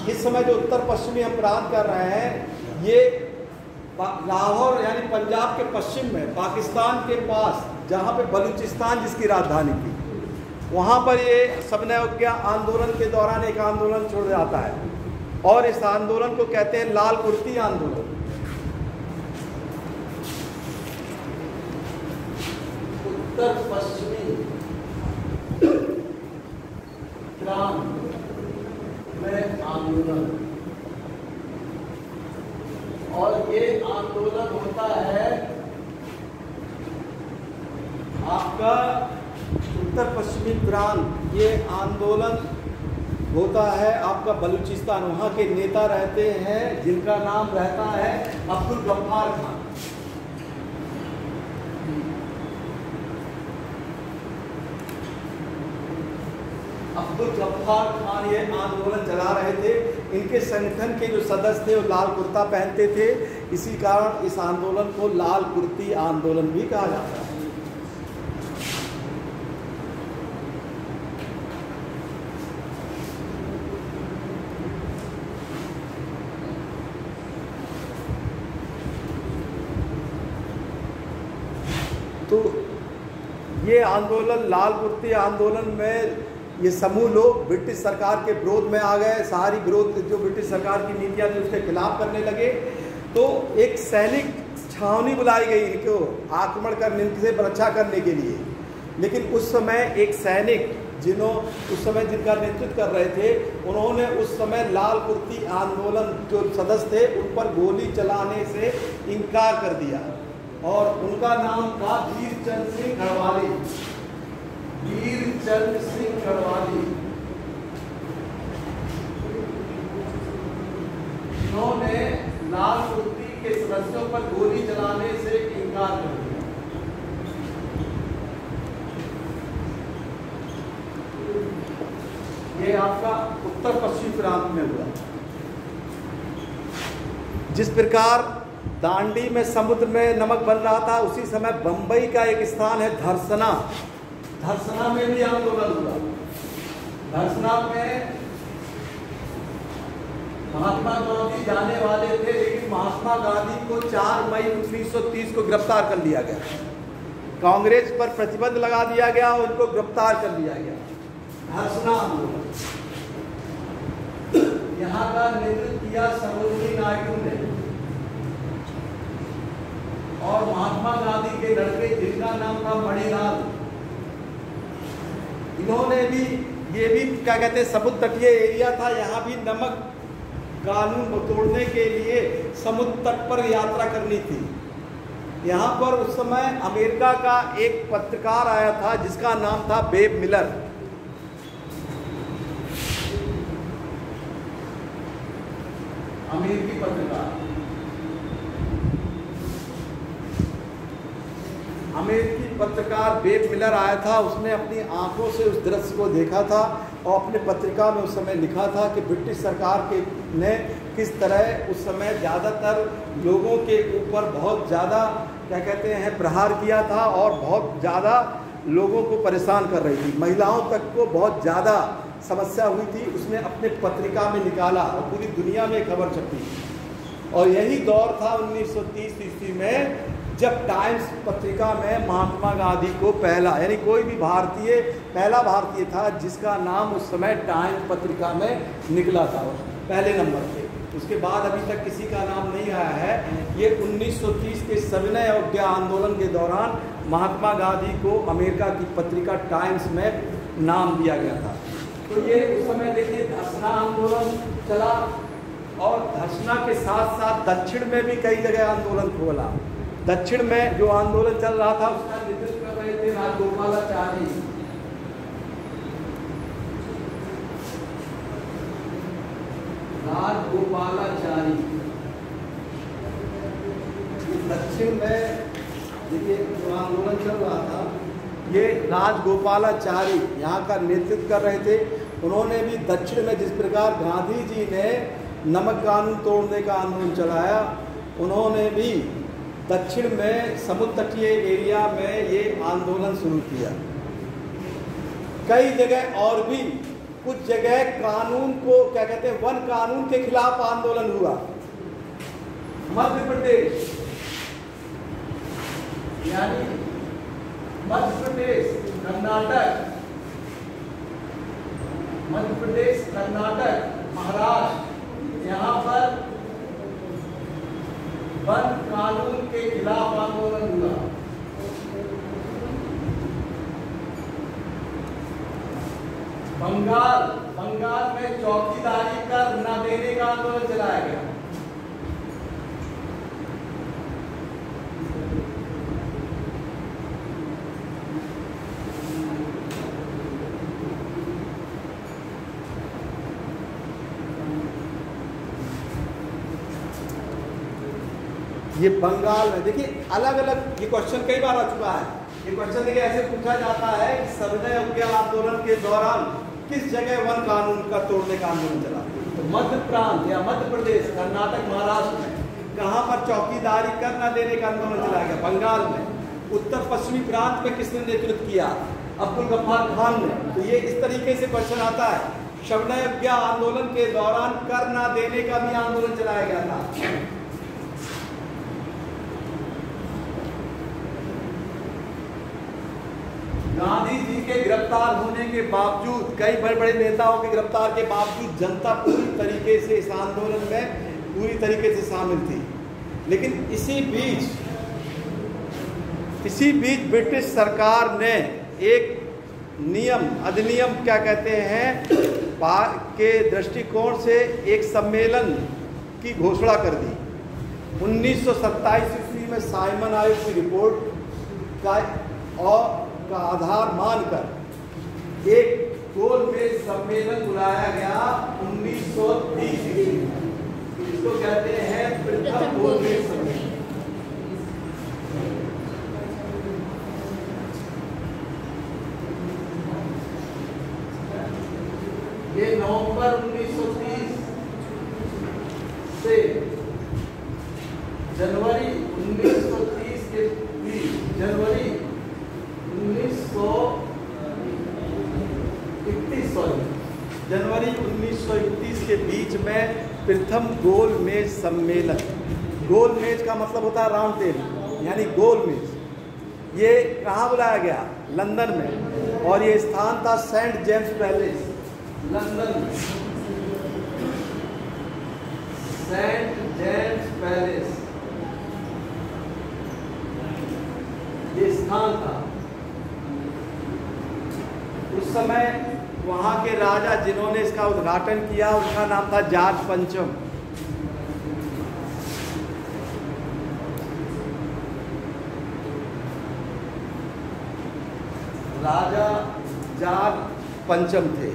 इस समय जो उत्तर पश्चिमी हम प्रांत कर रहे हैं, ये लाहौर यानी पंजाब के पश्चिम में पाकिस्तान के पास जहाँ पे बलूचिस्तान जिसकी राजधानी थी, वहाँ पर ये सबनयज्ञ आंदोलन के दौरान एक आंदोलन छोड़ जाता है और इस आंदोलन को कहते हैं लाल कुर्ती आंदोलन। उत्तर पश्चिमी प्रांत में आंदोलन, और ये आंदोलन होता है आपका उत्तर पश्चिमी प्रांत, ये आंदोलन होता है आपका बलूचिस्तान। वहाँ के नेता रहते हैं जिनका नाम रहता है अब्दुल गफ्फार खान। अब्दुल गफ्फार खान ये आंदोलन चला रहे थे। इनके संगठन के जो सदस्य थे वो लाल कुर्ता पहनते थे, इसी कारण इस आंदोलन को लाल कुर्ती आंदोलन भी कहा जाता है। तो ये आंदोलन लाल कुर्ती आंदोलन में ये समूह लोग ब्रिटिश सरकार के विरोध में आ गए, सारी विरोध जो ब्रिटिश सरकार की नीतियाँ थी उसके खिलाफ करने लगे। तो एक सैनिक छावनी बुलाई गई इनको आक्रमण करने, इनसे रक्षा करने के लिए। लेकिन उस समय एक सैनिक उस समय जिनका नेतृत्व कर रहे थे, उन्होंने उस समय लाल कुर्ती आंदोलन जो सदस्य थे उन पर गोली चलाने से इनकार कर दिया और उनका नाम था वीरचंद सिंह गढ़वाली। वीरचंद सिंह गढ़वाली, इन्होंने लाल कुर्ती के सदस्यों पर गोली चलाने से इनकार कर दिया। ये आपका उत्तर पश्चिम प्रांत में हुआ। जिस प्रकार दांडी में समुद्र में नमक बन रहा था, उसी समय बंबई का एक स्थान है धरसना, धरसना में भी आंदोलन हुआ। धरसना में महात्मा गांधी जाने वाले थे, लेकिन महात्मा गांधी को 4 मई 1930 को गिरफ्तार कर लिया गया। कांग्रेस पर प्रतिबंध लगा दिया गया और उनको गिरफ्तार कर लिया गया। धरसना आंदोलन, यहाँ का नेतृत्व किया सरोजिनी नायडू ने और महात्मा गांधी के लड़के जिनका नाम था मणिलाल, इन्होंने भी, ये भी क्या कहते हैं समुद्र तटीय एरिया था, यहाँ भी नमक कानून तोड़ने के लिए समुद्र तट पर यात्रा करनी थी। यहाँ पर उस समय अमेरिका का एक पत्रकार आया था जिसका नाम था बेब मिलर। अमेरिकी पत्रकार, अमेरिकी पत्रकार बेब मिलर आया था। उसने अपनी आंखों से उस दृश्य को देखा था और अपने पत्रिका में उस समय लिखा था कि ब्रिटिश सरकार ने किस तरह उस समय ज़्यादातर लोगों के ऊपर बहुत ज़्यादा क्या कहते हैं प्रहार किया था और बहुत ज़्यादा लोगों को परेशान कर रही थी, महिलाओं तक को बहुत ज़्यादा समस्या हुई थी। उसने अपने पत्रिका में निकाला और पूरी दुनिया में खबर छपी। और यही दौर था 1930 ईस्वी में, जब टाइम्स पत्रिका में महात्मा गांधी को पहला, यानी कोई भी भारतीय, पहला भारतीय था जिसका नाम उस समय टाइम्स पत्रिका में निकला था पहले नंबर पे। उसके बाद अभी तक किसी का नाम नहीं आया है। ये 1930 के सविनय अवज्ञा आंदोलन के दौरान महात्मा गांधी को अमेरिका की पत्रिका टाइम्स में नाम दिया गया था। तो ये उस समय देखिए धरसना आंदोलन चला और धरसना के साथ साथ दक्षिण में भी कई जगह आंदोलन खोला। दक्षिण में जो आंदोलन चल रहा था उसका नेतृत्व कर रहे थे राजगोपालाचारी। राजगोपालाचारी दक्षिण में देखिए जो आंदोलन चल रहा था, ये राजगोपालाचारी यहाँ का नेतृत्व कर रहे थे। उन्होंने भी दक्षिण में जिस प्रकार गांधी जी ने नमक कानून तोड़ने का आंदोलन चलाया, उन्होंने भी दक्षिण में समुद्र तटीय एरिया में ये आंदोलन शुरू किया। कई जगह और भी कुछ जगह कानून को क्या कहते हैं वन कानून के खिलाफ आंदोलन हुआ। मध्य प्रदेश, यानी मध्य प्रदेश, कर्नाटक, मध्य प्रदेश, कर्नाटक, महाराष्ट्र, यहाँ पर वन कानून के खिलाफ आंदोलन हुआ। बंगाल में चौकीदारी कर न देने का आंदोलन चलाया गया। ये बंगाल में देखिए अलग अलग, ये क्वेश्चन कई बार आ चुका है। ये क्वेश्चन देखिए ऐसे पूछा जाता है कि सविनय अवज्ञा आंदोलन के दौरान किस जगह वन कानून का तोड़ने का आंदोलन चला। तो मध्य प्रांत या मध्य प्रदेश, कर्नाटक, महाराष्ट्र में कहाँ पर चौकीदारी कर न देने का आंदोलन चलाया गया? बंगाल में। उत्तर पश्चिमी प्रांत में किसने नेतृत्व किया? अब्दुल गफ्फार खान ने। तो ये इस तरीके से क्वेश्चन आता है। सविनय अवज्ञा आंदोलन के दौरान कर न देने का भी आंदोलन चलाया गया था। गांधी जी के गिरफ्तार होने के बावजूद, कई बड़े बड़े नेताओं के गिरफ्तार के बावजूद जनता पूरी तरीके से इस आंदोलन में पूरी तरीके से शामिल थी। लेकिन इसी बीच इसी बीच ब्रिटिश सरकार ने एक अधिनियम क्या कहते हैं के दृष्टिकोण से एक सम्मेलन की घोषणा कर दी। 1927 ईस्वी में साइमन आयोग की रिपोर्ट का आधार मानकर एक गोलमेज सम्मेलन बुलाया गया 1930 ईस्वी। इसको कहते हैं प्रथम गोलमेज सम्मेलन। ये नवंबर 1930 से जनवरी 1930 के बीच जनवरी 1931 के बीच में प्रथम गोलमेज सम्मेलन। गोलमेज का मतलब होता है राउंड टेबल, यानी गोलमेज। ये कहाँ बुलाया गया? लंदन में, और ये स्थान था सेंट जेम्स पैलेस, लंदन में। सेंट जेम्स पैलेस ये स्थान था। उस समय वहाँ के राजा जिन्होंने इसका उद्घाटन किया उनका नाम था जॉर्ज पंचम। राजा जॉर्ज पंचम थे।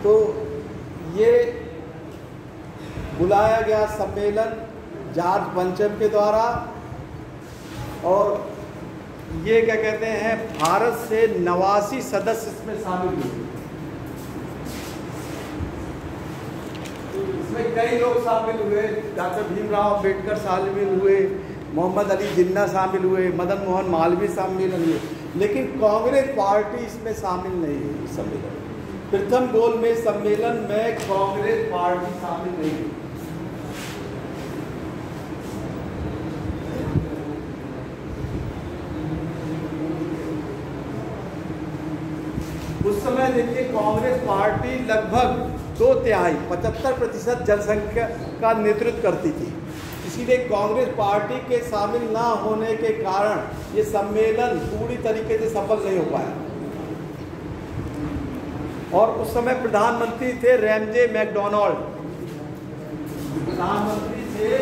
तो ये बुलाया गया सम्मेलन जॉर्ज पंचम के द्वारा, और ये क्या कहते हैं भारत से 89 सदस्य इसमें शामिल हुए। इसमें कई लोग शामिल हुए, डॉक्टर भीमराव अम्बेडकर शामिल हुए, मोहम्मद अली जिन्ना शामिल हुए, मदन मोहन मालवीय शामिल हुए, लेकिन कांग्रेस पार्टी इसमें शामिल नहीं हुई। सम्मेलन प्रथम गोलमेज सम्मेलन में कांग्रेस पार्टी शामिल नहीं हुई। उस समय देखिए कांग्रेस पार्टी लगभग 2/3 75% जनसंख्या का नेतृत्व करती थी। इसीलिए कांग्रेस पार्टी के शामिल ना होने के कारण ये सम्मेलन पूरी तरीके से सफल नहीं हो पाया। और उस समय प्रधानमंत्री थे रैमजे मैकडॉनल्ड। प्रधानमंत्री थे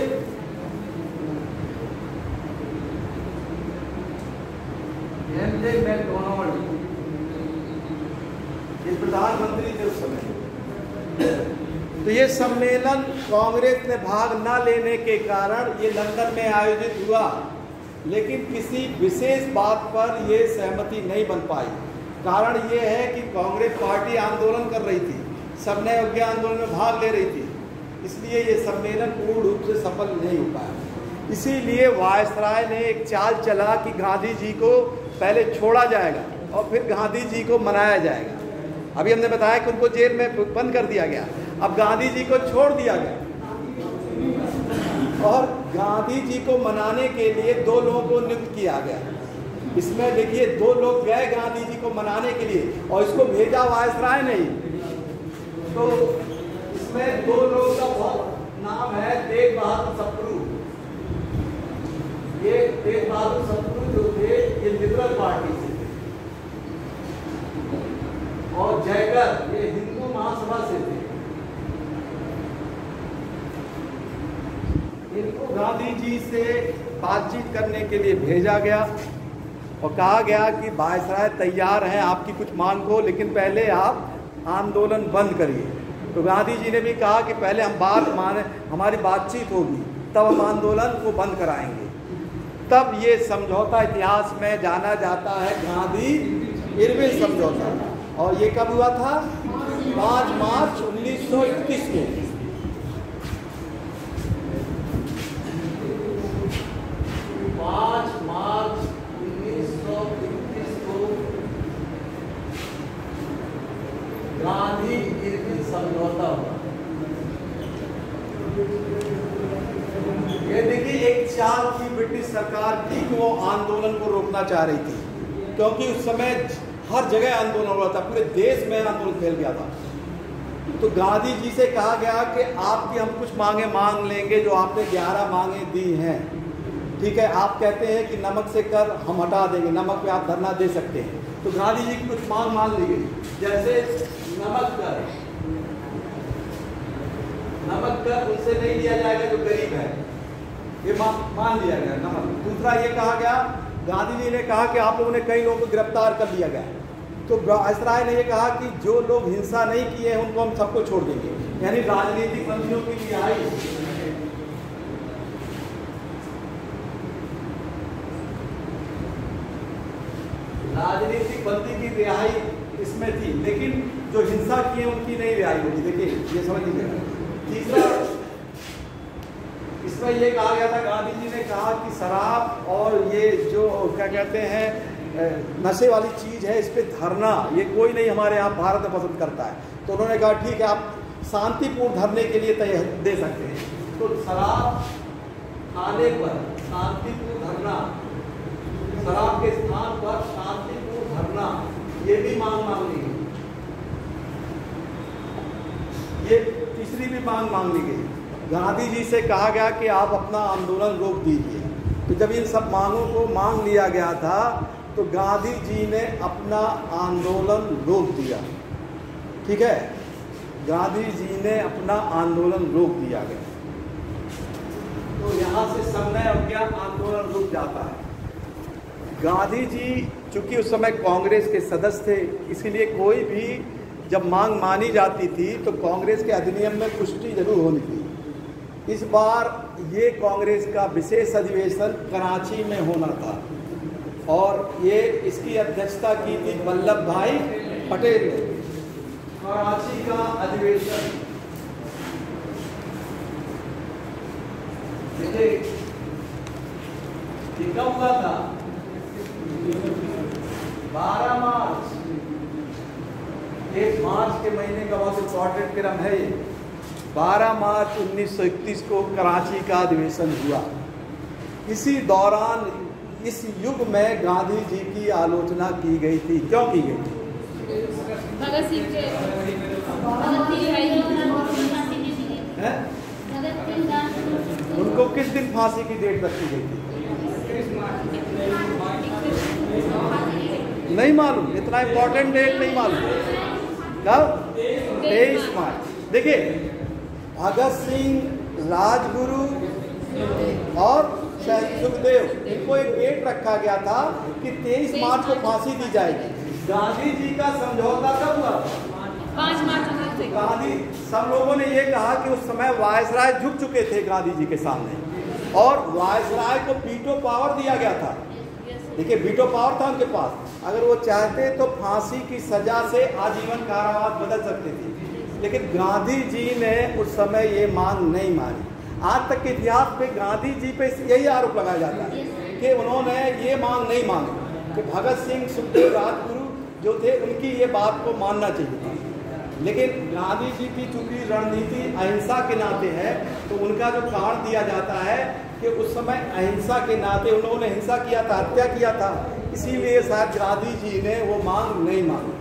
रैमजे मैकडॉनल्ड, ये प्रधानमंत्री थे उस समय। तो ये सम्मेलन कांग्रेस ने भाग न लेने के कारण ये लंदन में आयोजित हुआ, लेकिन किसी विशेष बात पर ये सहमति नहीं बन पाई। कारण ये है कि कांग्रेस पार्टी आंदोलन कर रही थी, सबने योग्य आंदोलन में भाग ले रही थी, इसलिए ये सम्मेलन पूर्ण रूप से सफल नहीं हो पाया। इसीलिए वायसराय ने एक चाल चला कि गांधी जी को पहले छोड़ा जाएगा और फिर गांधी जी को मनाया जाएगा। अभी हमने बताया कि उनको जेल में बंद कर दिया गया, अब गांधी जी को छोड़ दिया गया, और गांधी जी को मनाने के लिए 2 लोगों को नियुक्त किया गया। इसमें देखिए 2 लोग गए गांधी जी को मनाने के लिए, और इसको भेजा वायसराय ने। तो इसमें 2 लोगों का बहुत नाम है, तेग बहादुर सप्रू। ये तेग बहादुर सप्रू जो थे ये लिबरल पार्टी से थे, और जयकर ये हिंदू महासभा से थे। इनको गांधी जी से बातचीत करने के लिए भेजा गया और कहा गया कि वायसराय तैयार हैं आपकी कुछ मांग हो, लेकिन पहले आप आंदोलन बंद करिए। तो गांधी जी ने भी कहा कि पहले हमारी बातचीत होगी, तब हम आंदोलन को बंद कराएंगे। तब ये समझौता इतिहास में जाना जाता है गांधी इरविन समझौता, और ये कब हुआ था? 5 मार्च 1931 को। गांधी इरविन समझौता हुआ। ये देखिए एक चाल थी ब्रिटिश सरकार की कि वो आंदोलन को रोकना चाह रही थी, क्योंकि उस समय हर जगह आंदोलन हो रहा था, पूरे देश में आंदोलन फैल गया था। तो गांधी जी से कहा गया कि आपकी हम कुछ मांगे मांग लेंगे, जो आपने 11 मांगे दी हैं ठीक है, आप कहते हैं कि नमक से कर हम हटा देंगे, नमक पे आप धरना दे सकते हैं। तो गांधी जी की कुछ मांग मान ली गई, जैसे नमक कर उनसे नहीं लिया जाएगा जो गरीब है, ये मान लिया गया नमक। दूसरा ये कहा गया, गांधी जी ने कहा कि आप लोगों ने कई लोगों को गिरफ्तार कर लिया गया, तो वायसराय ने ये कहा कि जो लोग हिंसा नहीं किए हैं उनको हम सबको छोड़ देंगे, यानी राजनीतिक बंदियों की रिहाई। राजनीतिक बंदी की रिहाई इसमें थी, लेकिन जो हिंसा किए उनकी नहीं रिहाई होगी। देखिए ये समझ लीजिएगा। तीसरा इसमें ये कहा गया था, गांधी जी ने कहा कि शराब और ये जो क्या कहते हैं नशे वाली चीज़ है, इस पर धरना ये कोई नहीं हमारे यहाँ भारत में पसंद करता है। तो उन्होंने कहा ठीक है, आप शांतिपूर्ण धरने के लिए तय दे सकते हैं। तो शराब खाने पर शांतिपूर्ण धरना, शराब के स्थान पर शांतिपूर्ण धरना, ये भी मांग ली गई। ये तीसरी भी मांग ली गई। गांधी जी से कहा गया कि आप अपना आंदोलन रोक दीजिए। तो जब इन सब मांगों को मांग लिया गया था तो गांधी जी ने अपना आंदोलन रोक दिया। ठीक है, गांधी जी ने अपना आंदोलन रोक दिया गया। तो यहाँ से समय और क्या आंदोलन रुक जाता है। गांधी जी चूंकि उस समय कांग्रेस के सदस्य थे, इसीलिए कोई भी जब मांग मानी जाती थी तो कांग्रेस के अधिनियम में पुष्टि जरूर होनी थी। इस बार ये कांग्रेस का विशेष अधिवेशन कराची में होना था और ये इसकी अध्यक्षता की थी वल्लभ भाई पटेल ने। कराची का अधिवेशन कब हुआ था? 12 मार्च। एक मार्च के महीने का बहुत इंपॉर्टेंट क्रम है ये। 12 मार्च 1931 को कराची का अधिवेशन हुआ। इसी दौरान इस युग में गांधी जी की आलोचना की गई थी। क्यों की गई थी? भगत सिंह के उनको किस दिन फांसी की डेट रखी गई थी? नहीं मालूम, इतना इंपॉर्टेंट डेट नहीं मालूम। कब? 23 मार्च। देखिए, भगत सिंह, राजगुरु और सुखदेव, इनको एक डेट रखा गया था कि 23 मार्च को फांसी दी जाएगी। गांधी जी का समझौता कब हुआ? 5 मार्च। गांधी, सब लोगों ने ये कहा कि उस समय वायसराय झुक चुके थे गांधी जी के सामने और वायसराय को वीटो पावर दिया गया था। देखिए, वीटो पावर था उनके पास। अगर वो चाहते तो फांसी की सजा से आजीवन कारावास बदल सकते थे, लेकिन गांधी जी ने उस समय ये मांग नहीं मानी। आज तक के इतिहास में गांधी जी पे यही आरोप लगाया जाता है कि उन्होंने ये मांग नहीं मांगी कि भगत सिंह, सुखदेव, राजगुरु जो थे उनकी ये बात को मानना चाहिए था। लेकिन गांधी जी की चूंकि रणनीति अहिंसा के नाते है तो उनका जो कारण दिया जाता है कि उस समय अहिंसा के नाते उन्होंने हिंसा किया था, हत्या किया था, इसीलिए शायद गांधी जी ने वो मांग नहीं मांगी।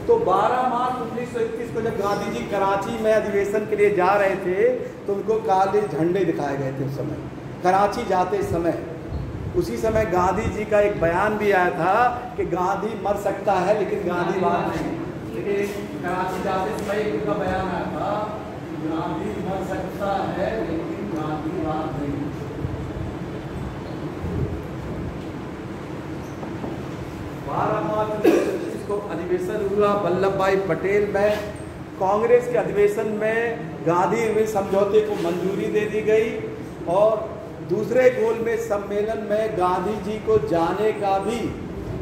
तो 12 मार्च 1931 को जब गांधी जी कराची में अधिवेशन के लिए जा रहे थे तो उनको काले झंडे दिखाए गए थे। उस समय कराची जाते समय, उसी समय गांधी जी का एक बयान भी आया था कि गांधी मर सकता है लेकिन गांधीवाद नहीं। लेकिन कराची जाते समय उनका बयान आया था, गांधी मर सकता है लेकिन गांधीवाद नहीं। को अधिवेशन हुआ वल्लभ भाई पटेल में। कांग्रेस के अधिवेशन में गांधी में समझौते को मंजूरी दे दी गई और दूसरे गोलमेज सम्मेलन में गांधी जी को जाने का भी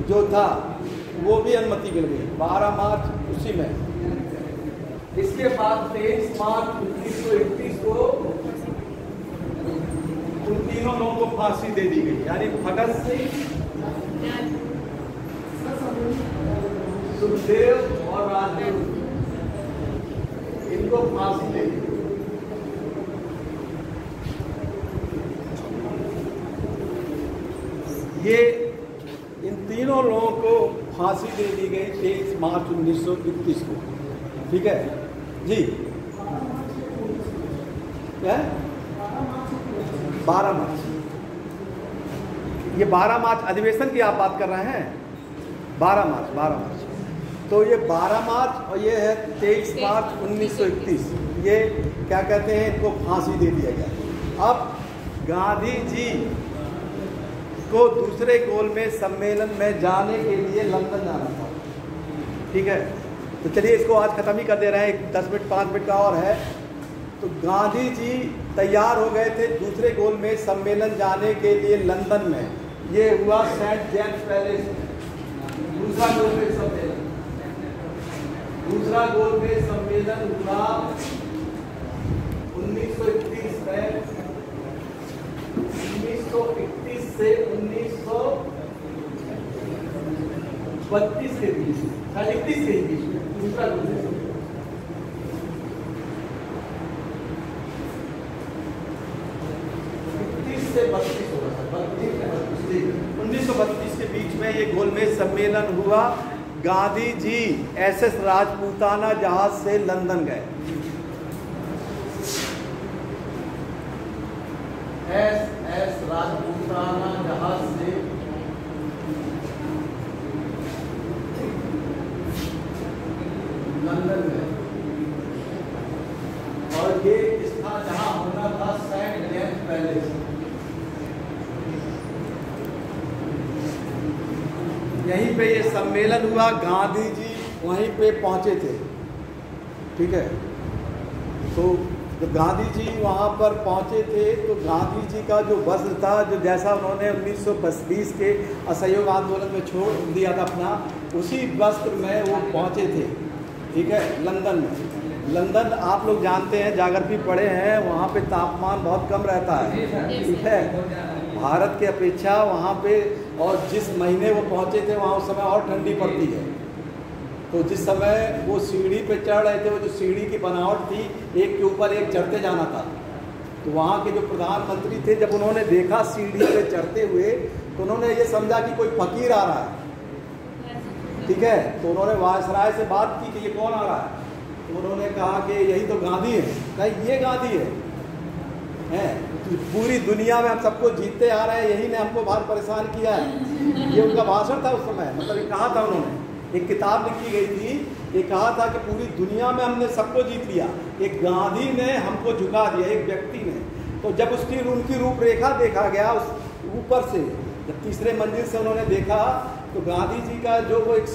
जो था वो भी अनुमति मिल गई 12 मार्च उसी में। इसके बाद 23 मार्च 1931 को उन तीनों लोगों को फांसी दे दी गई, यानी भगत सिंह, सुखदेव और राजगुरु, इनको फांसी दे दी। ये इन तीनों लोगों को फांसी दे दी गई 23 मार्च 1931 को। ठीक है जी, क्या 12 मार्च ये 12 मार्च अधिवेशन की आप बात कर रहे हैं, 12 मार्च। तो ये 12 मार्च और ये है 23 मार्च 1931, ये क्या कहते हैं, इनको फांसी दे दिया गया। अब गांधी जी को दूसरे गोलमेज सम्मेलन में जाने के लिए लंदन जाना था, ठीक है। तो चलिए इसको आज ख़त्म ही कर दे रहे हैं, 10 मिनट 5 मिनट का और है। तो गांधी जी तैयार हो गए थे दूसरे गोलमेज सम्मेलन जाने के लिए लंदन में। ये हुआ सेंट जेम्स पैलेस में, दूसरा गोलमेज सम्मेलन हुआ 1931 में, 1931 से 1932 के बीच, 31 के बीच में दूसरा गोलमेज सम्मेलन। 1932 के बीच में ये गोलमेज सम्मेलन हुआ। गांधी जी SS राजपूताना जहाज से लंदन गए। SS राजपूताना जहाज से लंदन गए और ये इसका जहां होना था सेंट जेम्स पैलेस। यहीं पे ये सम्मेलन हुआ, गांधी जी वहीं पे पहुंचे थे, ठीक है। तो जब गांधी जी वहाँ पर पहुँचे थे तो गांधी जी का जो वस्त्र था, जो जैसा उन्होंने 1920 के असहयोग आंदोलन में छोड़ दिया था अपना, उसी वस्त्र में वो पहुँचे थे, ठीक है, लंदन में। लंदन आप लोग जानते हैं, जागृति पढ़े हैं, वहाँ पे तापमान बहुत कम रहता है, ठीक है, भारत के अपेक्षा वहाँ पे। और जिस महीने वो पहुँचे थे वहाँ उस समय और ठंडी पड़ती है। तो जिस समय वो सीढ़ी पे चढ़ रहे थे, वो जो सीढ़ी की बनावट थी, एक के ऊपर एक चढ़ते जाना था। तो वहाँ के जो प्रधानमंत्री थे, जब उन्होंने देखा सीढ़ी पे चढ़ते हुए, तो उन्होंने ये समझा कि कोई फकीर आ रहा है, ठीक है। तो उन्होंने वायसराय से बात की कि ये कौन आ रहा है। तो उन्होंने कहा कि यही तो गांधी है। कहा ये गांधी है, तो पूरी दुनिया में हम सबको जीतते आ रहे हैं, यही ने हमको बहुत परेशान किया है। ये उनका भाषण था उस समय, मतलब ये कहा था उन्होंने, एक किताब लिखी गई थी, ये कहा था कि पूरी दुनिया में हमने सबको जीत लिया, एक गांधी ने हमको झुका दिया, एक व्यक्ति ने। तो जब उनकी रूपरेखा देखा गया उस ऊपर से, जब तीसरे मंजिल से उन्होंने देखा, तो गांधी जी का जो वो एक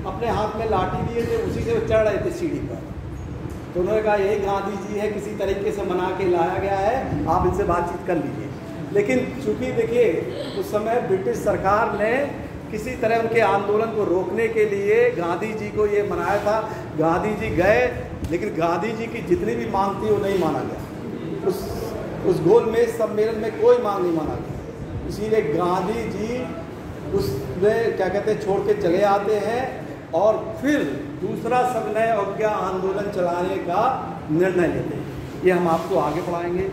अपने हाथ में लाठी लिए थे, उसी से वो चढ़ रहे थे सीढ़ी पर। तो उन्होंने कहा यही गांधी जी है, किसी तरीके से मना के लाया गया है, आप इनसे बातचीत कर लीजिए। लेकिन चूंकि देखिए उस समय ब्रिटिश सरकार ने किसी तरह उनके आंदोलन को रोकने के लिए गांधी जी को ये मनाया था। गांधी जी गए, लेकिन गांधी जी की जितनी भी मांग थी वो नहीं माना गया। उस गोलमेज सम्मेलन में कोई मांग नहीं माना गया। इसीलिए गांधी जी उसमें क्या कहते हैं, छोड़ के चले आते हैं और फिर दूसरा सविनय अवज्ञा आंदोलन चलाने का निर्णय लेते हैं। ये हम आपको आगे पढ़ाएंगे।